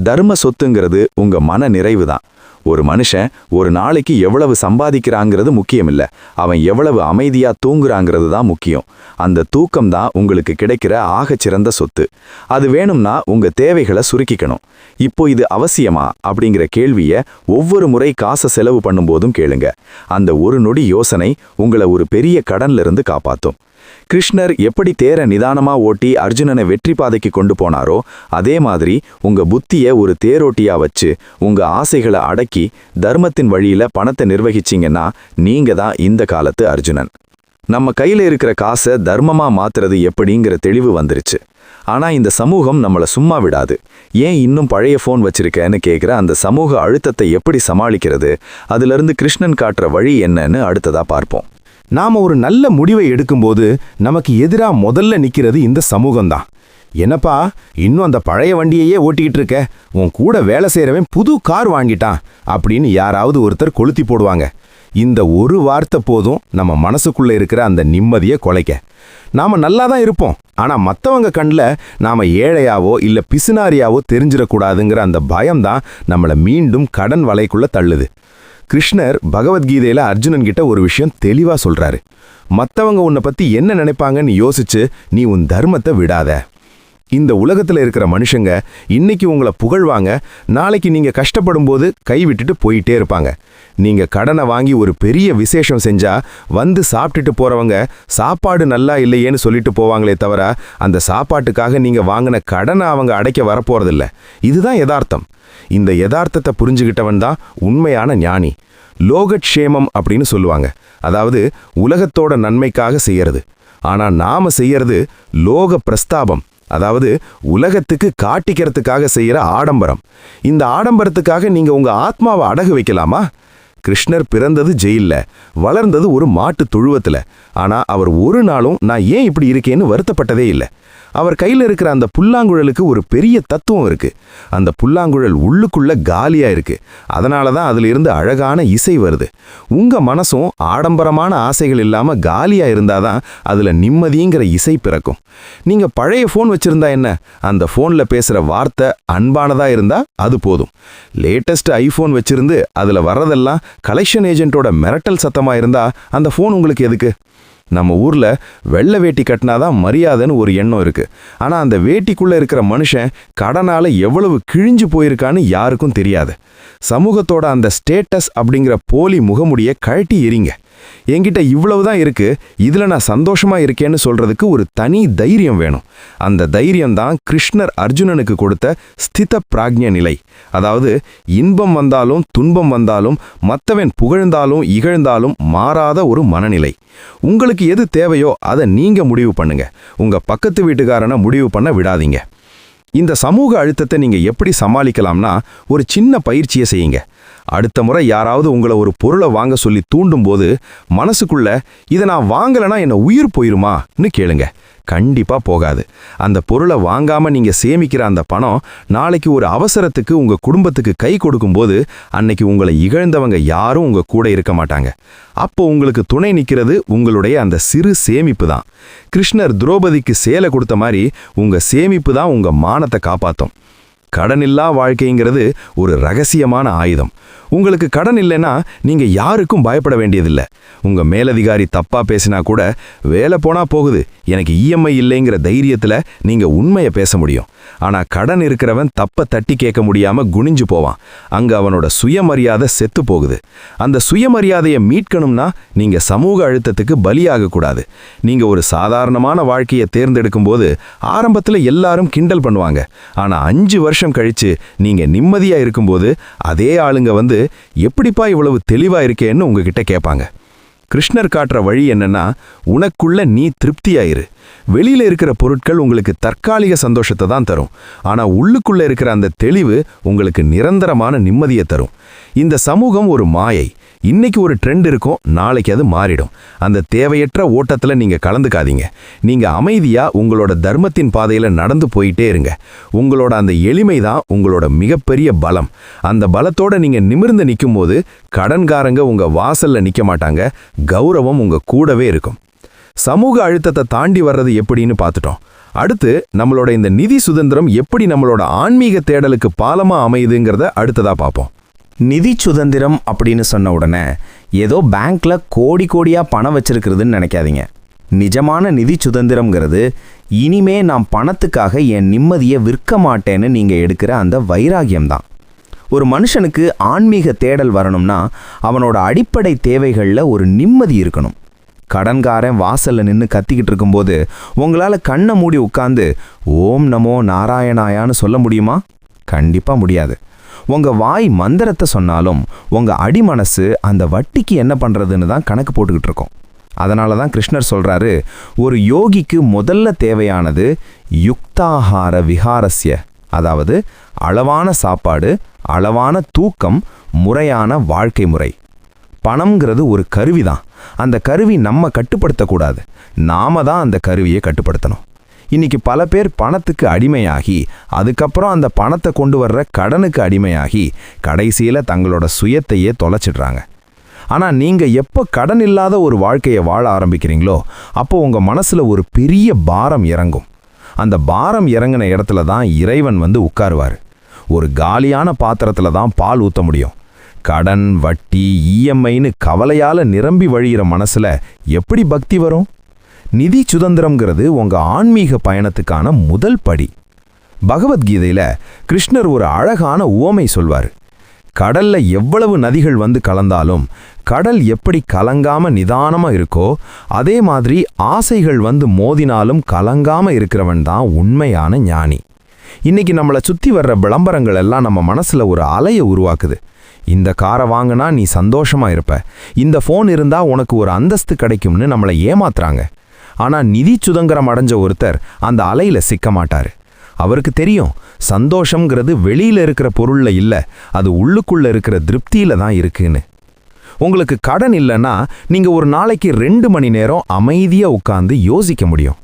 தர்ம சொத்துங்கிறது உங்க மன நிறைவு தான். ஒரு மனுஷன் ஒரு நாளைக்கு எவ்வளவு சம்பாதிக்கிறாங்கிறது முக்கியமில்ல, அவன் எவ்வளவு அமைதியா தூங்குறாங்கிறது தான் முக்கியம். அந்த தூக்கம் தான் உங்களுக்கு கிடைக்கிற ஆகச்சிறந்த சொத்து. அது வேணும்னா உங்க தேவைகளை சுருக்கிக்கணும். இப்போ இது அவசியமா அப்படிங்கிற கேள்வியை ஒவ்வொரு முறை காசை செலவு பண்ணும்போதும் கேளுங்க. அந்த ஒரு நொடி யோசனை உங்களை ஒரு பெரிய கடன்ல இருந்து காப்பாத்தும். கிருஷ்ணர் எப்படி தேர நிதானமா ஓட்டி அர்ஜுனனை வெற்றி பாதைக்கு கொண்டு போனாரோ அதே மாதிரி உங்க புத்திய ஒரு தேரோட்டியா வச்சு உங்க ஆசைகளை அடக்கி தர்மத்தின் வழியில பணத்தை நிர்வகிச்சிங்கன்னா நீங்க தான் இந்த காலத்து அர்ஜுனன். நம்ம கையில இருக்கிற காசை தர்மமா மாத்துறது எப்படிங்கிற தெளிவு வந்துருச்சு. ஆனா இந்த சமூகம் நம்மள சும்மா விடாது. ஏன் இன்னும் பழைய போன் வச்சிருக்கேன்னு கேட்குற அந்த சமூக அழுத்தத்தை எப்படி சமாளிக்கிறது, அதிலிருந்து கிருஷ்ணன் காட்டுற வழி என்னன்னு அடுத்ததா பார்ப்போம். நாம ஒரு நல்ல முடிவை எடுக்கும்போது நமக்கு எதிரா முதல்ல நிக்கிறது இந்த சமூகம்தான். என்னப்பா இன்னும் அந்த பழைய வண்டியையே ஓட்டிக்கிட்டு இருக்க, உன் கூட வேலை செய்யறவன் புது கார் வாங்கிட்டான் அப்படின்னு யாராவது ஒருத்தர் கொளுத்தி போடுவாங்க. இந்த ஒரு வார்த்தை போதும் நம்ம மனசுக்குள்ள இருக்கிற அந்த நிம்மதியை குலைக்க. நாம நல்லா தான் இருப்போம், ஆனா மத்தவங்க கண்ணில் நாம ஏழையாவோ இல்ல பிசுனாரியாவோ தெரிஞ்சிடக்கூடாதுங்கிற அந்த பயம்தான் நம்மளை மீண்டும் கடன் வலைக்குள்ள தள்ளுது. கிருஷ்ணர் பகவத்கீதையில அர்ஜுனன் கிட்ட ஒரு விஷயம் தெளிவா சொல்றாரு. மத்தவங்க உன்னை பத்தி என்ன நினைப்பாங்கன்னு யோசிச்சு நீ உன் தர்மத்தை விடாத. இந்த உலகத்துல இருக்கிற மனுஷங்க இன்னைக்கு உங்களை புகழ்வாங்க, நாளைக்கு நீங்க கஷ்டப்படும் போது கைவிட்டுட்டு போயிட்டே இருப்பாங்க. நீங்க கடனை வாங்கி ஒரு பெரிய விசேஷம் செஞ்சா வந்து சாப்பிட்டுட்டு போறவங்க சாப்பாடு நல்லா இல்லையேன்னு சொல்லிட்டு போவாங்களே தவிர அந்த சாப்பாட்டுக்காக நீங்க வாங்கின கடனை அவங்க அடைக்க வரப்போறதில்ல. இதுதான் யதார்த்தம். இந்த யதார்த்தத்தை புரிஞ்சுக்கிட்டவன் தான் உண்மையான ஞானி. லோகக்ஷேமம் அப்படின்னு சொல்லுவாங்க, அதாவது உலகத்தோட நன்மைக்காக செய்யறது. ஆனா நாம செய்யறது லோக பிரஸ்தாபம், அதாவது உலகத்துக்கு காட்டிக்கிறதுக்காக செய்யற ஆடம்பரம். இந்த ஆடம்பரத்துக்காக நீங்க உங்க ஆத்மாவை அடகு வைக்கலாமா? கிருஷ்ணர் பிறந்தது ஜெயில்ல, வளர்ந்தது ஒரு மாட்டு தொழுவத்துல. ஆனா அவர் ஒரு நாளும் நான் ஏன் இப்படி இருக்கேன்னு வருத்தப்பட்டதே இல்லை. அவர் கையில் இருக்கிற அந்த புல்லாங்குழலுக்கு ஒரு பெரிய தத்துவம் இருக்கு. அந்த புல்லாங்குழல் உள்ளுக்குள்ள காலியா இருக்கு, அதனால தான் அதுல இருந்து அழகான இசை வருது. உங்க மனசும் ஆடம்பரமான ஆசைகள் இல்லாம காலியா இருந்தாதான் அதுல நிம்மதிங்கிற இசை பிறக்கும். நீங்க பழைய போன் வச்சிருந்தா என்ன, அந்த போன்ல பேசுற வார்த்தை அன்பானதா இருந்தா அது போதும். லேட்டஸ்ட் ஐபோன் வச்சிருந்து அதுல வர்றதெல்லாம் கலெக்ஷன் ஏஜென்ட்டோட மிரட்டல் சத்தமா இருந்தா அந்த போன் உங்களுக்கு எதுக்கு? நம்ம ஊர்ல வெள்ளை வேட்டி கட்டினாதான் மரியாதைன்னு ஒரு எண்ணம் இருக்கு. ஆனா அந்த வேட்டிக்குள்ள இருக்கிற மனுஷன் கடனால எவ்வளவு கிழிஞ்சு போயிருக்கான்னு யாருக்கும் தெரியாது. சமூகத்தோட அந்த ஸ்டேட்டஸ் அப்படிங்கிற போலி முகமுடிய கழட்டி எறிங்க. என்கிட்ட இவ்வளவுதான் இருக்கு, இதுல நான் சந்தோஷமா இருக்கேன்னு சொல்றதுக்கு ஒரு தனி தைரியம் வேணும். அந்த தைரியம் தான் கிருஷ்ணர் அர்ஜுனனுக்கு கொடுத்த ஸ்தித பிராக்ஞ நிலை. அதாவது இன்பம் வந்தாலும் துன்பம் வந்தாலும் மத்தவன் புகழ்ந்தாலும் இகழ்ந்தாலும் மாறாத ஒரு மனநிலை. உங்களுக்கு எது தேவையோ அதை நீங்க முடிவு பண்ணுங்க, உங்க பக்கத்து வீட்டுக்காரனை முடிவு பண்ண விடாதீங்க. இந்த சமூக அழுத்தத்தை நீங்க எப்படி சமாளிக்கலாம்னா ஒரு சின்ன பயிற்சியை செய்யுங்க. அடுத்த முறை யாராவது உங்களை ஒரு பொருளை வாங்க சொல்லி தூண்டும் போது மனசுக்குள்ள இதை நான் வாங்கலைன்னா என்ன உயிர் போயிருமான்னு கேளுங்க. கண்டிப்பா போகாது. அந்த பொருளை வாங்காம நீங்க சேமிக்கிற அந்த பணம் நாளைக்கு ஒரு அவசரத்துக்கு உங்க குடும்பத்துக்கு கை கொடுக்கும்போது அன்னைக்கு உங்களை இகழ்ந்தவங்க யாரும் உங்க கூட இருக்க மாட்டாங்க. அப்போ உங்களுக்கு துணை நிற்கிறது உங்களுடைய அந்த சிறு சேமிப்பு தான். கிருஷ்ணர் திரௌபதிக்கு சேலை கொடுத்த மாதிரி உங்க சேமிப்பு தான் உங்க மானத்தை காப்பாத்தும். கடனில்லா வாழ்க்கைங்கிறது ஒரு ரகசியமான ஆயுதம். உங்களுக்கு கடன் இல்லைன்னா நீங்க யாருக்கும் பயப்பட வேண்டியதில்லை. உங்க மேலதிகாரி தப்பா பேசினா கூட வேலை போனா போகுது, எனக்கு இஎம்ஐ இல்லைங்கிற தைரியத்துல நீங்க உண்மையை பேச முடியும். ஆனா கடன் இருக்கிறவன் தப்ப தட்டி கேட்க முடியாம குனிஞ்சு போவான். அங்க அவனோட சுயமரியாதை செத்து போகுது. அந்த சுயமரியாதையை மீட்கணும்னா நீங்க சமூக அழுத்தத்துக்கு பலியாக கூடாது. நீங்க ஒரு சாதாரணமான வாழ்க்கையை தேர்ந்தெடுக்கும் போது ஆரம்பத்துல எல்லாரும் கிண்டல் பண்ணுவாங்க. ஆனா 5 வருஷம் கழிச்சு நீங்க நிம்மதியா இருக்கும்போது அதே ஆளுங்க வந்து எப்படிப்பா இவ்வளவு தெளிவா இருக்கேன்னு உங்ககிட்ட கேட்பாங்க. கிருஷ்ணர் காட்டுற வழி என்னன்னா, உனக்குள்ள நீ திருப்தியாயிரு. வெளியில இருக்கிற பொருட்கள் உங்களுக்கு தற்காலிக சந்தோஷத்தை தான் தரும், ஆனா உள்ளுக்குள்ள இருக்கிற அந்த தெளிவு உங்களுக்கு நிரந்தரமான நிம்மதியை தரும். இந்த சமூகம் ஒரு மாயை. இன்னைக்கு ஒரு ட்ரெண்ட் இருக்கும், நாளைக்கு அது மாறிடும். அந்த தேவையற்ற ஓட்டத்துல நீங்க கலந்துக்காதீங்க. நீங்க அமைதியா உங்களோட தர்மத்தின் பாதையில நடந்து போயிட்டே இருங்க. உங்களோட அந்த எளிமை தான் உங்களோட மிகப்பெரிய பலம். அந்த பலத்தோட நீங்க நிமிர்ந்து நிற்கும் போது கடன்காரங்க உங்க வாசல்ல நிக்க மாட்டாங்க, கௌரவம் உங்க கூடவே இருக்கும். சமூக அழுத்தத்தை தாண்டி வர்றது எப்படின்னு பார்த்துட்டோம். அடுத்து நம்மளோட இந்த நிதி சுதந்திரம் எப்படி நம்மளோட ஆன்மீக தேடலுக்கு பாலமா அமையுதுங்கிறத அடுத்ததா பார்ப்போம். நிதி சுதந்திரம் அப்படின்னு சொன்ன உடனே ஏதோ பேங்க்ல கோடி கோடியா பணம் வச்சிருக்கிறதுன்னு நினைக்காதீங்க. நிஜமான நிதி சுதந்திரம்ங்கிறது இனிமே நான் பணத்துக்காக என் நிம்மதியை விற்க மாட்டேன்னு நீங்க எடுக்கிற அந்த வைராகியம்தான். ஒரு மனுஷனுக்கு ஆன்மீக தேடல் வரணும்னா அவனோட அடிப்படை தேவைகளில் ஒரு நிம்மதி இருக்கணும். கடன்காரன் வாசல்ல நின்று கத்திக்கிட்டு இருக்கும்போது உங்களால கண்ணை மூடி உட்கார்ந்து ஓம் நமோ நாராயணாயான்னு சொல்ல முடியுமா? கண்டிப்பா முடியாது. உங்க வாய் மந்திரத்தை சொன்னாலும் உங்க அடிமனசு அந்த வட்டிக்கு என்ன பண்றதுன்னு தான் கணக்கு போட்டுக்கிட்டு இருக்கோம். அதனால தான் கிருஷ்ணர் சொல்றாரு, ஒரு யோகிக்கு முதல்ல தேவையானது யுக்தாஹார விஹாரஸ்ய, அதாவது அளவான சாப்பாடு, அளவான தூக்கம், முறையான வாழ்க்கை முறை. பணம்ங்கிறது ஒரு கருவிதான். அந்த கருவி நம்ம கட்டுப்படுத்தக்கூடாது, நாம தான் அந்த கருவியை கட்டுப்படுத்தணும். இன்னைக்கு பல பேர் பணத்துக்கு அடிமையாகி அதுக்கப்புறம் அந்த பணத்தை கொண்டு வர்ற கடனுக்கு அடிமையாகி கடைசியில் தங்களோட சுயத்தையே தொலைச்சிடுறாங்க. ஆனால் நீங்கள் எப்போ கடன் இல்லாத ஒரு வாழ்க்கையை வாழ ஆரம்பிக்கிறீங்களோ அப்போ உங்கள் மனசில் ஒரு பெரிய பாரம் இறங்கும். அந்த பாரம் இறங்கின இடத்துல தான் இறைவன் வந்து உட்காருவார். ஒரு காலியான பாத்திரத்தில் தான் பால் ஊற்ற முடியும். கடன், வட்டி, இஎம்ஐன்னு கவலையால் நிரம்பி வழிகிற மனசில் எப்படி பக்தி வரும்? நிதி சுதந்திரம்ங்கிறது உங்க ஆன்மீக பயணத்துக்கான முதல் படி. பகவத்கீதையில கிருஷ்ணர் ஒரு அழகான உவமை சொல்வார். கடல்ல எவ்வளவு நதிகள் வந்து கலந்தாலும் கடல் எப்படி கலங்காம நிதானமா இருக்கோ அதே மாதிரி ஆசைகள் வந்து மோதினாலும் கலங்காம இருக்கிறவன் தான் உண்மையான ஞானி. இன்னைக்கு நம்மளை சுத்தி வர்ற விளம்பரங்கள் எல்லாம் நம்ம மனசுல ஒரு அலையை உருவாக்குது. இந்த காரை வாங்கினா நீ சந்தோஷமா இருப்ப, இந்த ஃபோன் இருந்தா உனக்கு ஒரு அந்தஸ்து கிடைக்கும்னு நம்மளை ஏமாத்துறாங்க. ஆனா நிதி சுதந்திரம் அடைஞ்ச ஒருத்தர் அந்த அலையில சிக்க மாட்டாரு. அவருக்கு தெரியும், சந்தோஷம்ங்கிறது வெளியில இருக்கிற பொருள்ல இல்ல, அது உள்ளுக்குள்ள இருக்கிற திருப்தியில தான் இருக்குன்னு. உங்களுக்கு கடன் இல்லைன்னா நீங்க ஒரு நாளைக்கு 2 மணி நேரம் அமைதியா உட்கார்ந்து யோசிக்க முடியும்.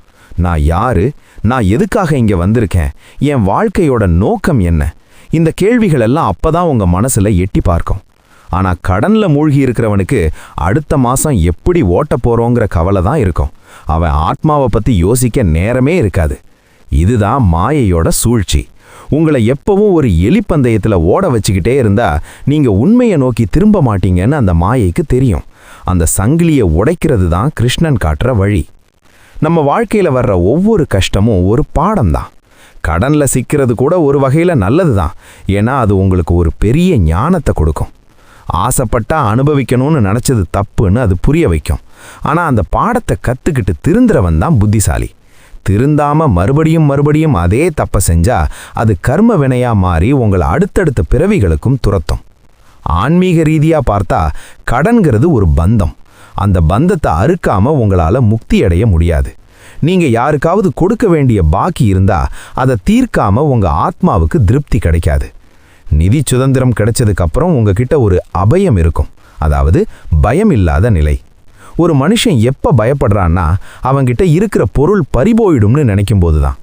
நான் யாரு? நான் எதுக்காக இங்க வந்திருக்கேன்? என் வாழ்க்கையோட நோக்கம் என்ன? இந்த கேள்விகள் எல்லாம் அப்பதான் உங்க மனசுல எட்டி பார்க்கும். ஆனா கடன்ல மூழ்கி இருக்கிறவனுக்கு அடுத்த மாசம் எப்படி ஓட்ட போறோங்கிற கவலை தான் இருக்கும். அவன் ஆத்மாவை பத்தி யோசிக்க நேரமே இருக்காது. இதுதான் மாயையோட சூழ்ச்சி. உங்களை எப்பவும் ஒரு எலிப்பந்தயத்துல ஓட வச்சுக்கிட்டே இருந்தா நீங்க உண்மையை நோக்கி திரும்ப மாட்டீங்கன்னு அந்த மாயைக்கு தெரியும். அந்த சங்கிலியை உடைக்கிறது தான் கிருஷ்ணன் காட்டுற வழி. நம்ம வாழ்க்கையில வர்ற ஒவ்வொரு கஷ்டமும் ஒரு பாடம்தான். கடன்ல சிக்கிறது கூட ஒரு வகையில நல்லதுதான். ஏன்னா அது உங்களுக்கு ஒரு பெரிய ஞானத்தை கொடுக்கும். ஆசைப்பட்டா அனுபவிக்கணும்னு நினைச்சது தப்புன்னு அது புரிய வைக்கும். ஆனா அந்த பாடத்தை கத்துக்கிட்டு திருந்துறவன் தான் புத்திசாலி. திருந்தாம மறுபடியும் அதே தப்ப செஞ்சா அது கர்ம வினையா மாறி உங்களை அடுத்தடுத்த பிறவிகளுக்கும் துரத்தும். ஆன்மீக ரீதியா பார்த்தா கடன்கிறது ஒரு பந்தம். அந்த பந்தத்தை அறுக்காம உங்களால முக்தி அடைய முடியாது. நீங்க யாருக்காவது கொடுக்க வேண்டிய பாக்கி இருந்தா அதை தீர்க்காம உங்க ஆத்மாவுக்கு திருப்தி கிடைக்காது. நிதி சுதந்திரம் கிடைச்சதுக்கு அப்புறம் உங்ககிட்ட ஒரு அபயம் இருக்கும், அதாவது பயம் இல்லாத நிலை. ஒரு மனுஷன் எப்ப பயப்படுறான்னா அவங்கிட்ட இருக்கிற பொருள் பறிபோயிடும்னு நினைக்கும் போதுதான்.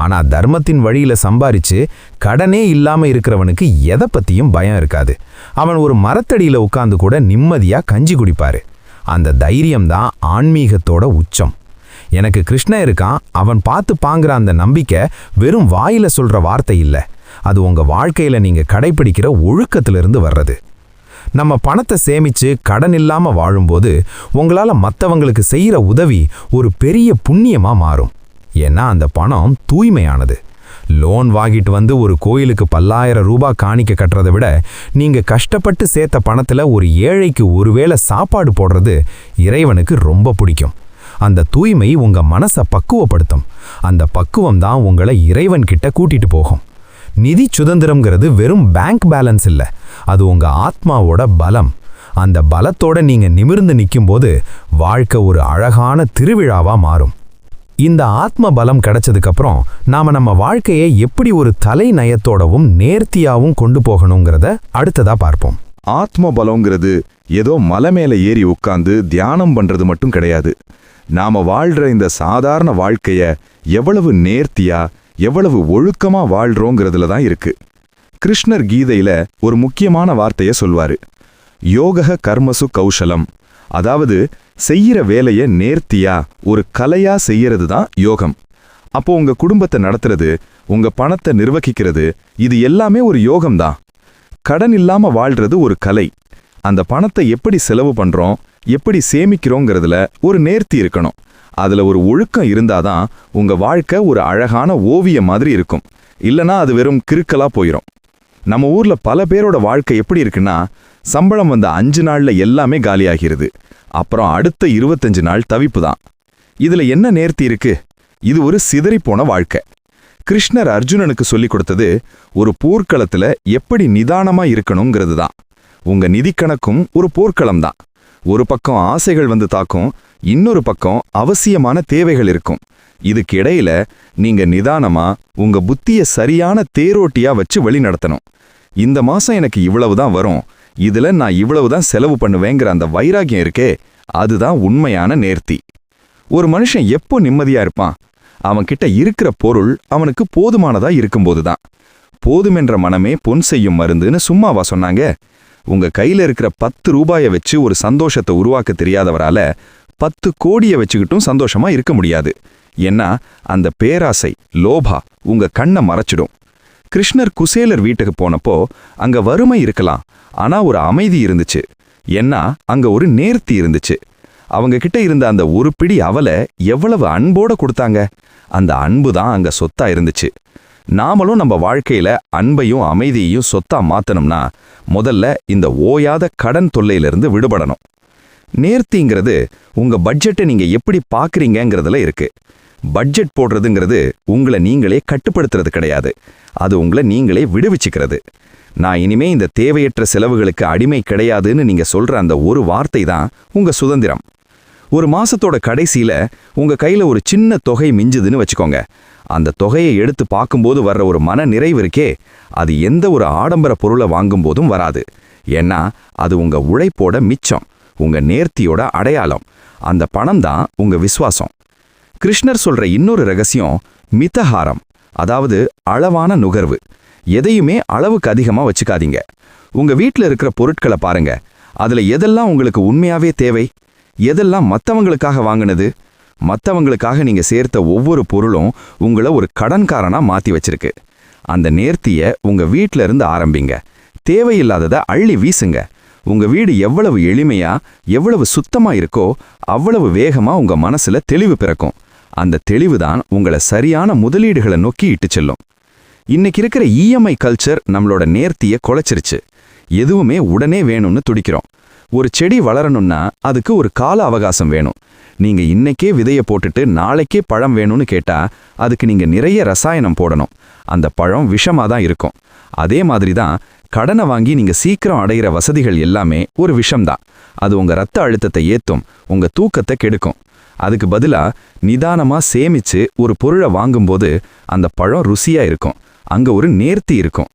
ஆனா தர்மத்தின் வழியில சம்பாரிச்சு கடனே இல்லாம இருக்கிறவனுக்கு எதை பத்தியும் பயம் இருக்காது. அவன் ஒரு மரத்தடியில உட்கார்ந்து கூட நிம்மதியா கஞ்சி குடிப்பாரு. அந்த தைரியம்தான் ஆன்மீகத்தோட உச்சம். எனக்கு கிருஷ்ணன் இருக்கான், அவன் பார்த்து பாங்குற அந்த நம்பிக்கை வெறும் வாயில சொல்ற வார்த்தை இல்லை, அது உங்க வாழ்க்கையில நீங்க கடைபிடிக்கிற ஒழுக்கத்திலிருந்து வர்றது. நம்ம பணத்தை சேமிச்சு கடன் இல்லாம வாழும்போது உங்களால மற்றவங்களுக்கு செய்யற உதவி ஒரு பெரிய புண்ணியமா மாறும். ஏன்னா அந்த பணம் தூய்மையானது. லோன் வாங்கிட்டு வந்து ஒரு கோயிலுக்கு 10,000 ரூபாய் காணிக்க கட்டுறதை விட நீங்க கஷ்டப்பட்டு சேர்த்த பணத்துல ஒரு ஏழைக்கு ஒருவேளை சாப்பாடு போடுறது இறைவனுக்கு ரொம்ப பிடிக்கும். அந்த தூய்மை உங்க மனசை பக்குவப்படுத்தும். அந்த பக்குவம் தான் உங்களை இறைவன் கிட்ட கூட்டிட்டு போகும். நிதி சுதந்திரம்ங்கிறது வெறும் பேங்க் பேலன்ஸ் இல்லை, அது உங்க ஆத்மாவோட பலம். அந்த பலத்தோட நீங்க நிமிர்ந்து நிக்கும்போது வாழ்க்கை ஒரு அழகான திருவிழாவா மாறும். இந்த ஆத்ம பலம் கிடைச்சதுக்கு அப்புறம் நாம நம்ம வாழ்க்கையை எப்படி ஒரு தலை நயத்தோடவும் நேர்த்தியாவும் கொண்டு போகணுங்கிறத அடுத்ததா பார்ப்போம். ஆத்ம பலங்கிறது ஏதோ மலை மேல ஏறி உட்கார்ந்து தியானம் பண்றது மட்டும் கிடையாது. நாம வாழ்ற இந்த சாதாரண வாழ்க்கைய எவ்வளவு நேர்த்தியா எவ்வளவு ஒழுக்கமா வாழ்றோங்கிறதுல தான் இருக்கு. கிருஷ்ணர் கீதையில ஒரு முக்கியமான வார்த்தைய சொல்வாரு, யோக கர்மசு கௌஷலம். அதாவது செய்யற வேலைய நேர்த்தியா ஒரு கலையா செய்யறது தான் யோகம். அப்போ உங்க குடும்பத்தை நடத்துறது, உங்க பணத்தை நிர்வகிக்கிறது, இது எல்லாமே ஒரு யோகம்தான். கடன் இல்லாம வாழ்றது ஒரு கலை. அந்த பணத்தை எப்படி செலவு பண்றோம், எப்படி சேமிக்கிறோங்கிறதுல ஒரு நேர்த்தி இருக்கணும். அதுல ஒரு ஒழுக்கம் இருந்தாதான் உங்க வாழ்க்கை ஒரு அழகான ஓவியம் மாதிரி இருக்கும். இல்லனா அது வெறும் கிறுக்கலா போயிடும். நம்ம ஊர்ல பல பேரோட வாழ்க்கை எப்படி இருக்குன்னா, சம்பளம் வந்த 5 நாள்ல எல்லாமே காலியாகிறது. அப்புறம் அடுத்த 25 நாள் தவிப்பு தான். இதுல என்ன நேர்த்தி இருக்கு? இது ஒரு சிதறிப்போன வாழ்க்கை. கிருஷ்ணர் அர்ஜுனனுக்கு சொல்லிக் கொடுத்தது ஒரு போர்க்களத்துல எப்படி நிதானமா இருக்கணுங்கிறது தான். உங்க நிதி கணக்கும் ஒரு போர்க்களம் தான். ஒரு பக்கம் ஆசைகள் வந்து தாக்கும், இன்னொரு பக்கம் அவசியமான தேவைகள் இருக்கும். இதுக்கு இடையில நீங்க நிதானமா உங்க புத்திய சரியான தேரோட்டியா வச்சு வழி நடத்தணும். இந்த மாசம் எனக்கு இவ்வளவுதான் வரும், இதுல நான் இவ்வளவுதான் செலவு பண்ணுவேங்கிற அந்த வைராகியம் இருக்கே, அதுதான் உண்மையான நேர்த்தி. ஒரு மனுஷன் எப்போ நிம்மதியா இருப்பான்? அவன்கிட்ட இருக்கிற பொருள் அவனுக்கு போதுமானதா இருக்கும்போதுதான். போதுமென்ற மனமே பொன் செய்யும் மருந்துன்னு சும்மாவா சொன்னாங்க? உங்க கையில இருக்கிற 10 ரூபாயை வச்சு ஒரு சந்தோஷத்தை உருவாக்க தெரியாதவரால 10 கோடியை வச்சுக்கிட்டும் சந்தோஷமா இருக்க முடியாது. ஏன்னா அந்த பேராசை, லோபா உங்க கண்ணை மறைச்சிடும். கிருஷ்ணர் குசேலர் வீட்டுக்கு போனப்போ அங்க வறுமை இருக்கலாம், ஆனா ஒரு அமைதி இருந்துச்சு. ஏன்னா அங்க ஒரு நேர்த்தி இருந்துச்சு. அவங்க கிட்ட இருந்த அந்த ஒரு பிடி அவலை எவ்வளவு அன்போட கொடுத்தாங்க. அந்த அன்பு தான் அங்க சொத்தா இருந்துச்சு. நாமளும் நம்ம வாழ்க்கையில அன்பையும் அமைதியையும் சொத்தா மாத்தணும்னா முதல்ல இந்த ஓயாத கடன் தொல்லையிலிருந்து விடுபடணும். நேர்த்திங்கிறது உங்க பட்ஜெட்டை நீங்க எப்படி பாக்குறீங்கிறதுல இருக்கு. பட்ஜெட் போடுறதுங்கிறது உங்களை நீங்களே கட்டுப்படுத்துறது கிடையாது, அது உங்களை நீங்களே விடுவிச்சுக்கிறது. நான் இனிமே இந்த தேவையற்ற செலவுகளுக்கு அடிமை கிடையாதுன்னு நீங்க சொல்ற அந்த ஒரு வார்த்தை தான் உங்க சுதந்திரம். ஒரு மாசத்தோட கடைசியில உங்க கையில ஒரு சின்ன தொகை மிஞ்சுதுன்னு வச்சுக்கோங்க. அந்த தொகையை எடுத்து பார்க்கும்போது வர்ற ஒரு மன நிறைவு இருக்கே, அது எந்த ஒரு ஆடம்பர பொருளை வாங்கும்போதும் வராது. ஏன்னா அது உங்க உழைப்போட மிச்சம், உங்க நேர்த்தியோட அடையாளம். அந்த பணம் தான் உங்க விசுவாசம். கிருஷ்ணர் சொல்ற இன்னொரு ரகசியம் மிதஹாரம், அதாவது அளவான நுகர்வு. எதையுமே அளவுக்கு அதிகமா வச்சுக்காதீங்க. உங்க வீட்டில் இருக்கிற பொருட்களை பாருங்க, அதுல எதெல்லாம் உங்களுக்கு உண்மையாவே தேவை, எதெல்லாம் மற்றவங்களுக்காக வாங்கினது. மற்றவங்களுக்காக நீங்க சேர்த்த ஒவ்வொரு பொருளும் உங்களை ஒரு கடன்காரனா மாத்தி வச்சிருக்கு. அந்த நேர்த்திய உங்க வீட்ல இருந்து ஆரம்பிங்க. தேவையில்லாததை அள்ளி வீசுங்க. உங்க வீடு எவ்வளவு எளிமையா எவ்வளவு சுத்தமா இருக்கோ அவ்வளவு வேகமா உங்க மனசுல தெளிவு பிறக்கும். அந்த தெளிவுதான் உங்களை சரியான முதலீடுகளை நோக்கி இட்டு செல்லும். இன்னைக்கு இருக்கிற இஎம்ஐ கல்ச்சர் நம்மளோட நேர்த்திய குலைச்சிருச்சு. எதுவுமே உடனே வேணும்னு துடிக்கிறோம். ஒரு செடி வளரணும்னா அதுக்கு ஒரு கால அவகாசம் வேணும். நீங்க இன்னைக்கே விதைய போட்டுட்டு நாளைக்கே பழம் வேணும்னு கேட்டா அதுக்கு நீங்க நிறைய ரசாயனம் போடணும். அந்த பழம் விஷமா தான் இருக்கும். அதே மாதிரி தான் கடனை வாங்கி நீங்க சீக்கிரம் அடையிற வசதிகள் எல்லாமே ஒரு விஷம்தான். அது உங்க ரத்த அழுத்தத்தை ஏத்தும், உங்க தூக்கத்தை கெடுக்கும். அதுக்கு பதிலா நிதானமா சேமிச்சு ஒரு பொருளை வாங்கும்போது அந்த பழம் ருசியா இருக்கும், அங்க ஒரு நேர்த்தி இருக்கும்.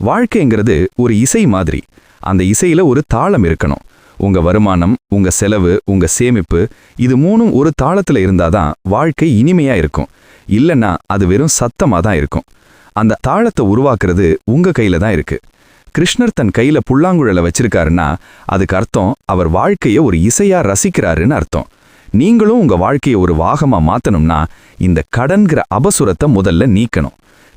வாழ்க்கைங்கிறது ஒரு இசை மாதிரி. அந்த இசையில ஒரு தாளம் இருக்கணும். உங்க வருமானம், உங்க செலவு, உங்க சேமிப்பு, இது மூணும் ஒரு தாளத்துல இருந்தாதான் வாழ்க்கை இனிமையா இருக்கும். இல்லைன்னா அது வெறும் சத்தமா தான் இருக்கும். அந்த தாளத்தை உருவாக்குறது உங்க கையில தான் இருக்கு. கிருஷ்ணர் தன் கையில புல்லாங்குழலை வச்சிருக்காருன்னா அதுக்கு அர்த்தம் அவர் வாழ்க்கைய ஒரு இசையா ரசிக்கிறாருன்னு அர்த்தம். நீங்களும் உங்க வாழ்க்கைய ஒரு வாகமா மாத்தணும்னா இந்த கடன்கிற அபசுரத்தை முதல்ல நீக்கணும்.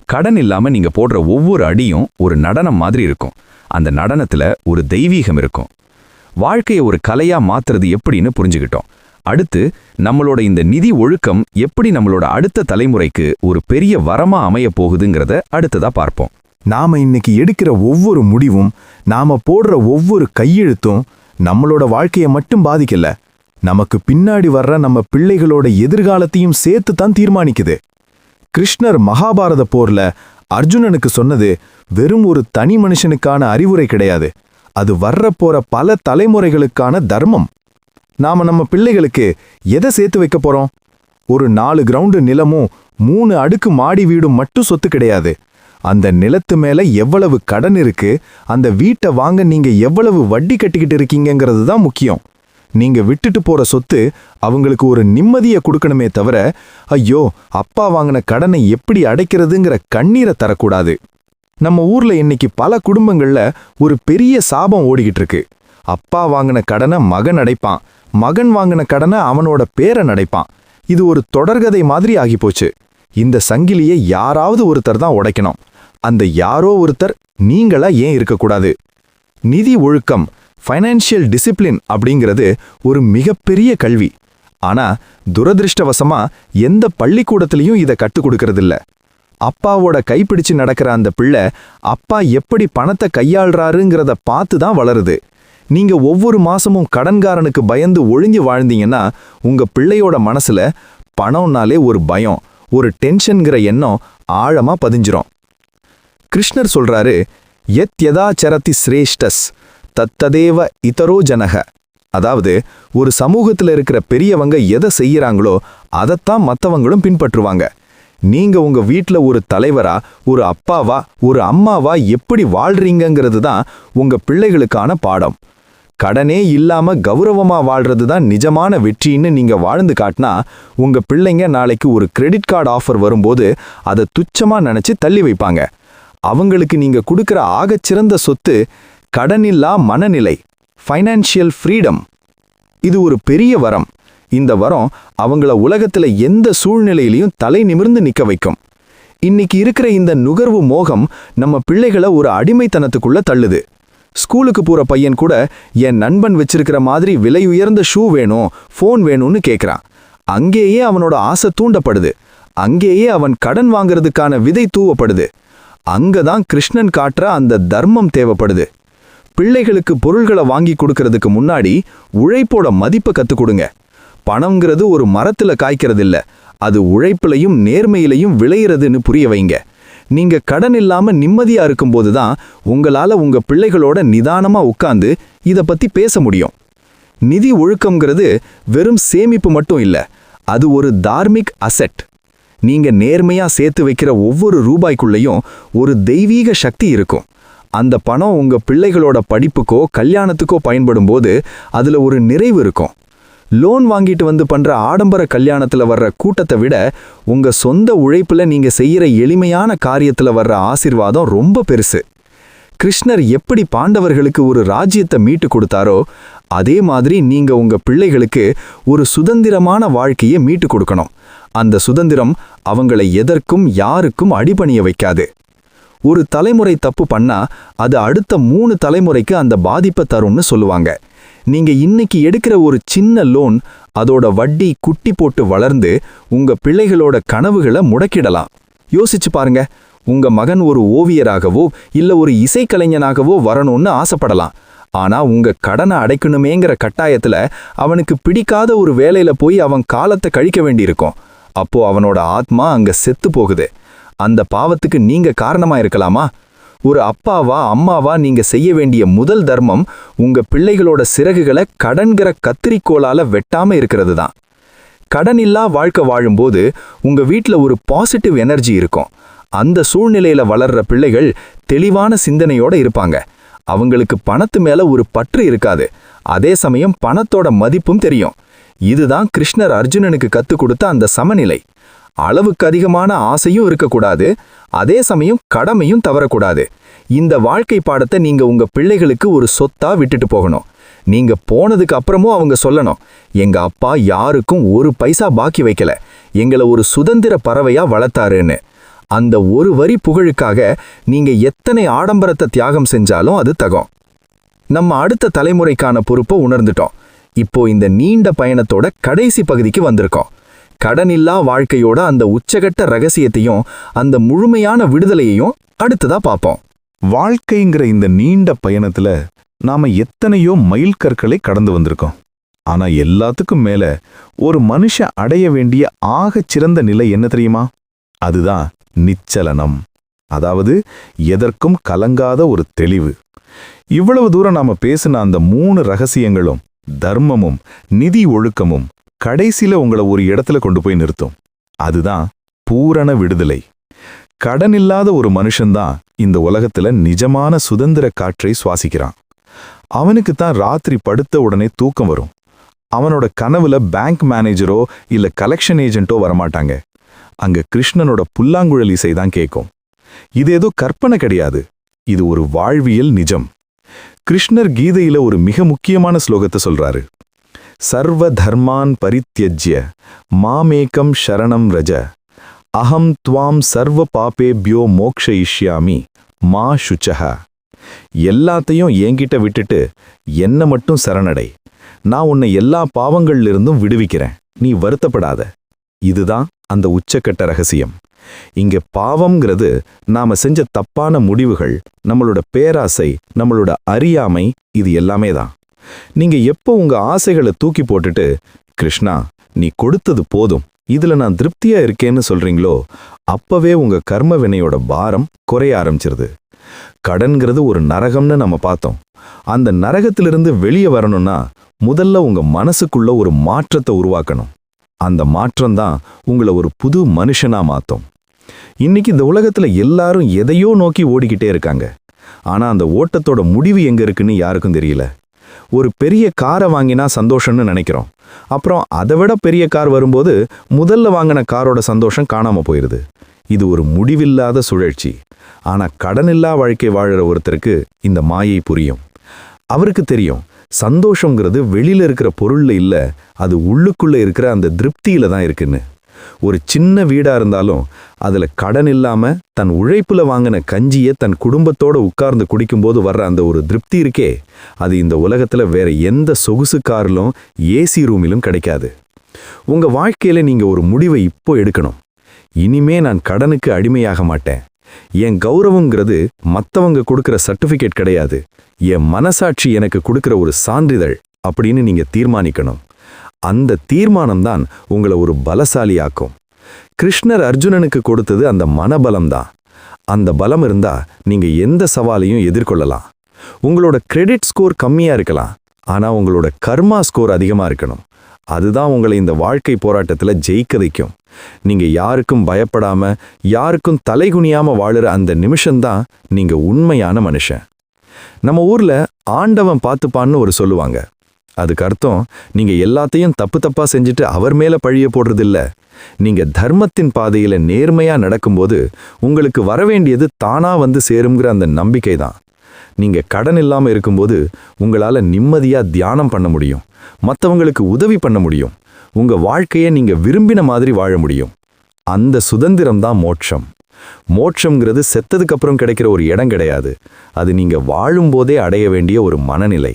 கடன் இல்லாம நீங்க போடுற ஒவ்வொரு அடியும் ஒரு நடனம் மாதிரி இருக்கும். அந்த நடனத்துல ஒரு தெய்வீகம் இருக்கும். வாழ்க்கையை ஒரு கலையா மாத்துறது எப்படின்னு புரிஞ்சுக்கிட்டோம். அடுத்து நம்மளோட இந்த நிதி ஒழுக்கம் எப்படி நம்மளோட அடுத்த தலைமுறைக்கு ஒரு பெரிய வரமா அமைய போகுதுங்கிறத அடுத்ததா பார்ப்போம். நாம இன்னைக்கு எடுக்கிற ஒவ்வொரு முடிவும், நாம போடுற ஒவ்வொரு கையெழுத்தும் நம்மளோட வாழ்க்கையை மட்டும் பாதிக்கல, நமக்கு பின்னாடி வர்ற நம்ம பிள்ளைகளோட எதிர்காலத்தையும் சேர்த்து தான் தீர்மானிக்குது. கிருஷ்ணர் மகாபாரத போர்ல அர்ஜுனனுக்கு சொன்னது வெறும் ஒரு தனி மனுஷனுக்கான அறிவுரை கிடையாது. அது வர்றப்போற பல தலைமுறைகளுக்கான தர்மம். நாம நம்ம பிள்ளைகளுக்கு எதை சேர்த்து வைக்க போறோம்? ஒரு 4 கிரவுண்டு நிலமும் 3 அடுக்கு மாடி வீடும் மட்டும் சொத்து கிடையாது. அந்த நிலத்து மேல எவ்வளவு கடன் இருக்கு, அந்த வீட்டை வாங்க நீங்க எவ்வளவு வட்டி கட்டிக்கிட்டு இருக்கீங்கிறது தான் முக்கியம். நீங்க விட்டுட்டு போற சொத்து அவங்களுக்கு ஒரு நிம்மதியை கொடுக்கணுமே தவிர, ஐயோ அப்பா வாங்கின கடனை எப்படி அடைக்கிறதுங்கிற கண்ணீரை தரக்கூடாது. நம்ம ஊர்ல இன்னைக்கு பல குடும்பங்கள்ல ஒரு பெரிய சாபம் ஓடிக்கிட்டு இருக்கு. அப்பா வாங்கின கடனை மகன் அடைப்பான், மகன் வாங்கின கடனை அவனோட பேரன் அடைப்பான். இது ஒரு தொடர்கதை மாதிரி ஆகிப்போச்சு. இந்த சங்கிலியை யாராவது ஒருத்தர் தான் உடைக்கணும். அந்த யாரோ ஒருத்தர் நீங்களா ஏன் இருக்கக்கூடாது? நிதி ஒழுக்கம், ஃபைனான்ஷியல் டிசிப்ளின் அப்படிங்கிறது ஒரு மிகப்பெரிய கல்வி. ஆனா துரதிருஷ்டவசமா எந்த பள்ளிக்கூடத்திலையும் இதை கற்றுக் கொடுக்கறதில்ல. அப்பாவோட கைப்பிடிச்சு நடக்கிற அந்த பிள்ளை அப்பா எப்படி பணத்தை கையாள்றாருங்கிறத பார்த்து தான் வளருது. நீங்க ஒவ்வொரு மாசமும் கடன்காரனுக்கு பயந்து ஒழிஞ்சு வாழ்ந்தீங்கன்னா உங்க பிள்ளையோட மனசுல பணம்னாலே ஒரு பயம், ஒரு டென்ஷன்கிற எண்ணம் ஆழமா பதிஞ்சிரும். கிருஷ்ணர் சொல்றாரு, யத் யதா சரதி சிரேஷ்டஸ் தத்ததேவ இதரோ ஜனக. அதாவது ஒரு சமூகத்துல இருக்கிற பெரியவங்க எதை செய்யறாங்களோ அதைத்தான் மற்றவங்களும் பின்பற்றுவாங்க. நீங்க உங்க வீட்ல ஒரு தலைவரா, ஒரு அப்பாவா, ஒரு அம்மாவா எப்படி வாழ்றீங்கிறது தான் உங்க பிள்ளைகளுக்கான பாடம். கடனே இல்லாம கௌரவமா வாழ்றது தான் நிஜமான வெற்றின்னு நீங்க வாழ்ந்து காட்டினா உங்க பிள்ளைங்க நாளைக்கு ஒரு கிரெடிட் கார்டு ஆஃபர் வரும்போது அதை துச்சமா நினைச்சு தள்ளி வைப்பாங்க. அவங்களுக்கு நீங்க கொடுக்கிற ஆகச்சிறந்த சொத்து கடனில்லா மனநிலை, ஃபைனான்ஷியல் ஃப்ரீடம். இது ஒரு பெரிய வரம். இந்த வரம் அவங்கள உலகத்துல எந்த சூழ்நிலையிலையும் தலை நிமிர்ந்து நிக்க வைக்கும். இன்னைக்கு இருக்கிற இந்த நுகர்வு மோகம் நம்ம பிள்ளைகளை ஒரு அடிமைத்தனத்துக்குள்ள தள்ளுது. ஸ்கூலுக்கு போற பையன் கூட என் நண்பன் வச்சிருக்கிற மாதிரி விலை உயர்ந்த ஷூ வேணும், ஃபோன் வேணும்னு கேட்குறான். அங்கேயே அவனோட ஆசை தூண்டப்படுது. அங்கேயே அவன் கடன் வாங்கிறதுக்கான விதை தூவப்படுது. அங்கதான் கிருஷ்ணன் காட்டுற அந்த தர்மம் தேவைப்படுது. பிள்ளைகளுக்கு பொருள்களை வாங்கி கொடுக்கறதுக்கு முன்னாடி உழைப்போட மதிப்பை கத்துக் கொடுங்க. பணம்ங்கிறது ஒரு மரத்துல காய்க்கிறதில்ல, அது உழைப்பிலையும் நேர்மையிலையும் விளையிறதுன்னு புரிய வைங்க. நீங்க கடன் இல்லாம நிம்மதியா இருக்கும்போது தான் உங்களால உங்க பிள்ளைகளோட நிதானமா உட்கார்ந்து இத பத்தி பேச முடியும். நிதி ஒழுக்கம்ங்கிறது வெறும் சேமிப்பு மட்டும் இல்ல, அது ஒரு தார்மிக் அசெட். நீங்க நேர்மையா சேர்த்து வைக்கிற ஒவ்வொரு ரூபாய்க்குள்ளேயும் ஒரு தெய்வீக சக்தி இருக்கும். அந்த பணம் உங்க பிள்ளைகளோட படிப்புக்கோ கல்யாணத்துக்கோ பயன்படும் போது அதுல ஒரு நிறைவு இருக்கும். லோன் வாங்கிட்டு வந்து பண்ற ஆடம்பர கல்யாணத்துல வர்ற கூட்டத்தை விட உங்க சொந்த உழைப்புல நீங்க செய்யற எளிமையான காரியத்துல வர்ற ஆசீர்வாதம் ரொம்ப பெருசு. கிருஷ்ணர் எப்படி பாண்டவர்களுக்கு ஒரு ராஜ்யத்தை மீட்டு கொடுத்தாரோ அதே மாதிரி நீங்க உங்க பிள்ளைகளுக்கு ஒரு சுதந்திரமான வாழ்க்கையை மீட்டு கொடுக்கணும். அந்த சுதந்திரம் அவங்களை எதற்கும் யாருக்கும் அடிபணிய வைக்காது. ஒரு தலைமுறை தப்பு பண்ணா அது அடுத்த 3 தலைமுறைக்கு அந்த பாதிப்பை தரும்னு சொல்லுவாங்க. நீங்க இன்னைக்கு எடுக்கிற ஒரு சின்ன லோன் அதோட வட்டி குட்டி போட்டு வளர்ந்து உங்க பிள்ளைகளோட கனவுகளை முடக்கிடலாம். யோசிச்சு பாருங்க, உங்க மகன் ஒரு ஓவியராகவோ இல்ல ஒரு இசைக்கலைஞனாகவோ வரணும்னு ஆசைப்படலாம். ஆனா உங்க கடனை அடைக்கணுமேங்கிற கட்டாயத்துல அவனுக்கு பிடிக்காத ஒரு வேலையில போய் அவன் காலத்தை கழிக்க வேண்டியிருக்கும். அப்போ அவனோட ஆத்மா அங்க செத்து போகுது. அந்த பாவத்துக்கு நீங்க காரணமா இருக்கலாமா? ஒரு அப்பாவா அம்மாவா நீங்க செய்ய வேண்டிய முதல் தர்மம் உங்க பிள்ளைகளோட சிறகுகளை கடன்கிற கத்திரிக்கோளால வெட்டாம இருக்கிறது தான். கடனில்லா வாழ்க்கை வாழும்போது உங்க வீட்ல ஒரு பாசிட்டிவ் எனர்ஜி இருக்கும். அந்த சூழ்நிலையில வளர்ற பிள்ளைகள் தெளிவான சிந்தனையோட இருப்பாங்க. அவங்களுக்கு பணத்து மேல ஒரு பற்று இருக்காது. அதே சமயம் பணத்தோட மதிப்பும் தெரியும். இதுதான் கிருஷ்ணர் அர்ஜுனனுக்கு கத்துக் கொடுத்த அந்த சமநிலை. அளவுக்கு அதிகமான ஆசையும் இருக்கக்கூடாது, அதே சமயம் கடமையும் தவறக்கூடாது. இந்த வாழ்க்கை பாடத்தை நீங்க உங்க பிள்ளைகளுக்கு ஒரு சொத்தா விட்டுட்டு போகணும். நீங்க போனதுக்கு அப்புறமும் அவங்க சொல்லணும், எங்க அப்பா யாருக்கும் ஒரு பைசா பாக்கி வைக்கல, எங்களை ஒரு சுதந்திர பறவையா வளர்த்தாருன்னு. அந்த ஒரு வரி புகழுக்காக நீங்க எத்தனை ஆடம்பரத்தை தியாகம் செஞ்சாலும் அது தகும். நம்ம அடுத்த தலைமுறைக்கான பொறுப்பை உணர்ந்துட்டோம். இப்போ இந்த நீண்ட பயணத்தோட கடைசி பகுதிக்கு வந்திருக்கோம். கடனில்லா வாழ்க்கையோட அந்த உச்சகட்ட ரகசியத்தையும் அந்த முழுமையான விடுதலையையும் அடுத்ததா பார்ப்போம். வாழ்க்கைங்கிற இந்த நீண்ட பயணத்துல நாம எத்தனையோ மைல்கற்களை கடந்து வந்திருக்கோம். ஆனா எல்லாத்துக்கும் மேல ஒரு மனுஷன் அடைய வேண்டிய ஆகச் சிறந்த நிலை என்ன தெரியுமா? அதுதான் நிச்சலனம். அதாவது எதற்கும் கலங்காத ஒரு தெளிவு. இவ்வளவு தூரம் நாம பேசின அந்த 3 ரகசியங்களும், தர்மமும் நிதி ஒழுக்கமும் கடைசியில உங்களை ஒரு இடத்துல கொண்டு போய் நிறுத்தும். அதுதான் பூரண விடுதலை. கடன் இல்லாத ஒரு மனுஷன்தான் இந்த உலகத்துல நிஜமான சுதந்திர காற்றை சுவாசிக்கிறான். அவனுக்கு தான் ராத்திரி படுத்த உடனே தூக்கம் வரும். அவனோட கனவுல பேங்க் மேனேஜரோ இல்ல கலெக்ஷன் ஏஜென்ட்டோ வரமாட்டாங்க. அங்க கிருஷ்ணனோட புல்லாங்குழல் இசை தான் கேட்கும். இது ஏதோ கற்பனை கிடையாது, இது ஒரு வாழ்வியல் நிஜம். கிருஷ்ணர் கீதையில ஒரு மிக முக்கியமான ஸ்லோகத்தை சொல்றாரு. சர்வ தர்மான் பரித்யஜ்ய மாமேகம் சரணம் ரஜ அகம் த்வாம் சர்வ பாபேப்யோ மோக்ஷயிஷ்யாமி மா சுச்சஹ. எல்லாத்தையும் என்கிட்ட விட்டுட்டு என்ன மட்டும் சரணடை, நான் உன்னை எல்லா பாவங்கள்லிருந்தும் விடுவிக்கிறேன், நீ வருத்தப்படாத. இதுதான் அந்த உச்சக்கட்ட ரகசியம். இங்க பாவம்ங்கிறது நாம செஞ்ச தப்பான முடிவுகள், நம்மளோட பேராசை, நம்மளோட அறியாமை, இது எல்லாமே தான். நீங்க எப்போ உங்க ஆசைகளை தூக்கி போட்டுட்டு கிருஷ்ணா நீ கொடுத்தது போதும், இதுல நான் திருப்தியா இருக்கேன்னு சொல்றீங்களோ, அப்பவே உங்க கர்ம வினையோட பாரம் குறைய ஆரம்பிச்சிருது. கடன்கிறது ஒரு நரகம்னு நம்ம பார்த்தோம். அந்த நரகத்திலிருந்து வெளியே வரணும்னா முதல்ல உங்க மனசுக்குள்ள ஒரு மாற்றத்தை உருவாக்கணும். அந்த மாற்றம்தான் உங்களை ஒரு புது மனுஷனா மாத்தும். இன்னைக்கு இந்த உலகத்துல எல்லாரும் எதையோ நோக்கி ஓடிக்கிட்டே இருக்காங்க. ஆனா அந்த ஓட்டத்தோட முடிவு எங்க இருக்குன்னு யாருக்கும் தெரியல. ஒரு பெரிய காரை வாங்கினா சந்தோஷம்னு நினைக்கிறோம். அப்புறம் அதை விட பெரிய கார் வரும்போது முதல்ல வாங்கின காரோட சந்தோஷம் காணாம போயிருது. இது ஒரு முடிவில்லாத சுழற்சி. ஆனா கடனில்லா வாழ்க்கை வாழற ஒருத்தருக்கு இந்த மாயை புரியும். அவருக்கு தெரியும், சந்தோஷங்கிறது வெளியில இருக்கிற பொருள்ல இல்ல, அது உள்ளுக்குள்ள இருக்கிற அந்த திருப்தியில தான் இருக்குன்னு. ஒரு சின்ன வீடா இருந்தாலும் அதுல கடன் இல்லாம தன் உழைப்புல வாங்கின கஞ்சியை தன் குடும்பத்தோட உட்கார்ந்து குடிக்கும்போது வர்ற அந்த ஒரு திருப்தி இருக்கே, அது இந்த உலகத்துல வேற எந்த சொகுசு காரிலும் ஏசி ரூமிலும் கிடைக்காது. உங்க வாழ்க்கையில நீங்க ஒரு முடிவை இப்போ எடுக்கணும். இனிமே நான் கடனுக்கு அடிமையாக மாட்டேன். என் கௌரவங்கிறது மத்தவங்க கொடுக்கிற சர்டிபிகேட் கிடையாது, என் மனசாட்சி எனக்கு கொடுக்கிற ஒரு சான்றிதழ் அப்படின்னு நீங்க தீர்மானிக்கணும். அந்த தீர்மானம்தான் உங்களை ஒரு பலசாலியாக்கும். கிருஷ்ணர் அர்ஜுனனுக்கு கொடுத்தது அந்த மனபலம்தான். அந்த பலம் இருந்தா நீங்க எந்த சவாலையும் எதிர்கொள்ளலாம். உங்களோட கிரெடிட் ஸ்கோர் கம்மியா இருக்கலாம், ஆனா உங்களோட கர்மா ஸ்கோர் அதிகமா இருக்கணும். அதுதான் உங்களை இந்த வாழ்க்கை போராட்டத்துல ஜெயிக்க வைக்கும். நீங்க யாருக்கும் பயப்படாம, யாருக்கும் தலைகுனியாம வாழுற அந்த நிமிஷம்தான் நீங்க உண்மையான மனுஷன். நம்ம ஊர்ல ஆண்டவன் பார்த்துப்பான்னு ஒரு சொல்லுவாங்க. அதுக்கு அர்த்தம், நீங்க எல்லாத்தையும் தப்பு தப்பா செஞ்சுட்டு அவர் மேல பழிய போடுறதில்ல. நீங்க தர்மத்தின் பாதையில நேர்மையா நடக்கும்போது உங்களுக்கு வரவேண்டியது தானா வந்து சேருங்கிற அந்த நம்பிக்கை தான். நீங்க கடன் இல்லாம இருக்கும்போது உங்களால நிம்மதியா தியானம் பண்ண முடியும், மற்றவங்களுக்கு உதவி பண்ண முடியும், உங்க வாழ்க்கையை நீங்க விரும்பின மாதிரி வாழ முடியும். அந்த சுதந்திரம் தான் மோட்சம். மோட்சம்ங்கிறது செத்ததுக்கு அப்புறம் கிடைக்கிற ஒரு இடம் கிடையாது, அது நீங்க வாழும்போதே அடைய வேண்டிய ஒரு மனநிலை.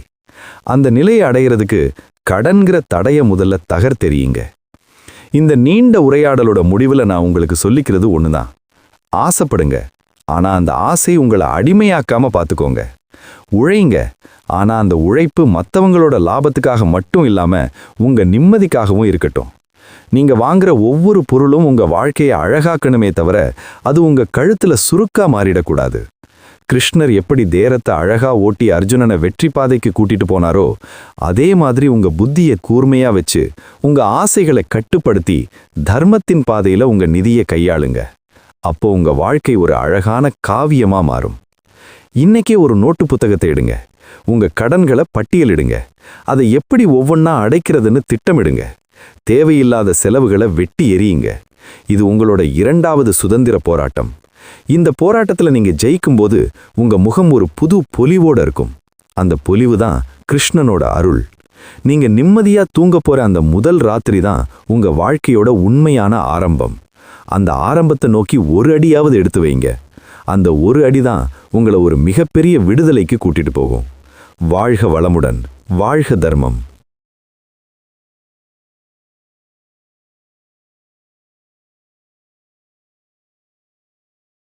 அந்த நிலையை அடைகிறதுக்கு கடன்கிற தடைய முதல்ல தகர்த்தெறியுங்க. இந்த நீண்ட உரையாடலோட முடிவுல நான் உங்களுக்கு சொல்லிக்கிறது ஒண்ணுதான், ஆசைப்படுங்க, ஆனா அந்த ஆசை உங்களை அடிமையாக்காம பார்த்துக்கோங்க. உழைங்க, ஆனா அந்த உழைப்பு மற்றவங்களோட லாபத்துக்காக மட்டும் இல்லாம உங்க நிம்மதிக்காகவும் இருக்கட்டும். நீங்க வாங்குற ஒவ்வொரு பொருளும் உங்க வாழ்க்கையை அழகாக்கணுமே தவிர அது உங்க கழுத்துல சுருக்கா மாறிடக்கூடாது. கிருஷ்ணர் எப்படி தேரத்தை அழகா ஓட்டி அர்ஜுனனை வெற்றி பாதைக்கு கூட்டிட்டு போனாரோ, அதே மாதிரி உங்க புத்தியை கூர்மையா வச்சு உங்க ஆசைகளை கட்டுப்படுத்தி தர்மத்தின் பாதையில உங்க நிதியை கையாளுங்க. அப்போ உங்க வாழ்க்கை ஒரு அழகான காவியமா மாறும். இன்னைக்கே ஒரு நோட்டு புத்தகத்தை எடுங்க, உங்க கடன்களை பட்டியலிடுங்க, அதை எப்படி ஒவ்வொன்னா அடைக்கிறதுன்னு திட்டமிடுங்க. தேவையில்லாத செலவுகளை வெட்டி எறியுங்க. இது உங்களோட 2வது சுதந்திர போராட்டம். இந்த போராட்டத்துல நீங்க ஜெயிக்கும்போது உங்க முகம் ஒரு புது பொலிவோட இருக்கும். அந்த பொலிவு தான் கிருஷ்ணனோட அருள். நீங்க நிம்மதியா தூங்க போற அந்த முதல் ராத்திரி தான் உங்க வாழ்க்கையோட உண்மையான ஆரம்பம். அந்த ஆரம்பத்தை நோக்கி ஒரு அடியாவது எடுத்து வைங்க. அந்த ஒரு அடிதான் உங்களை ஒரு மிகப்பெரிய விடுதலைக்கு கூட்டிட்டு போகும். வாழ்க வளமுடன், வாழ்க தர்மம்.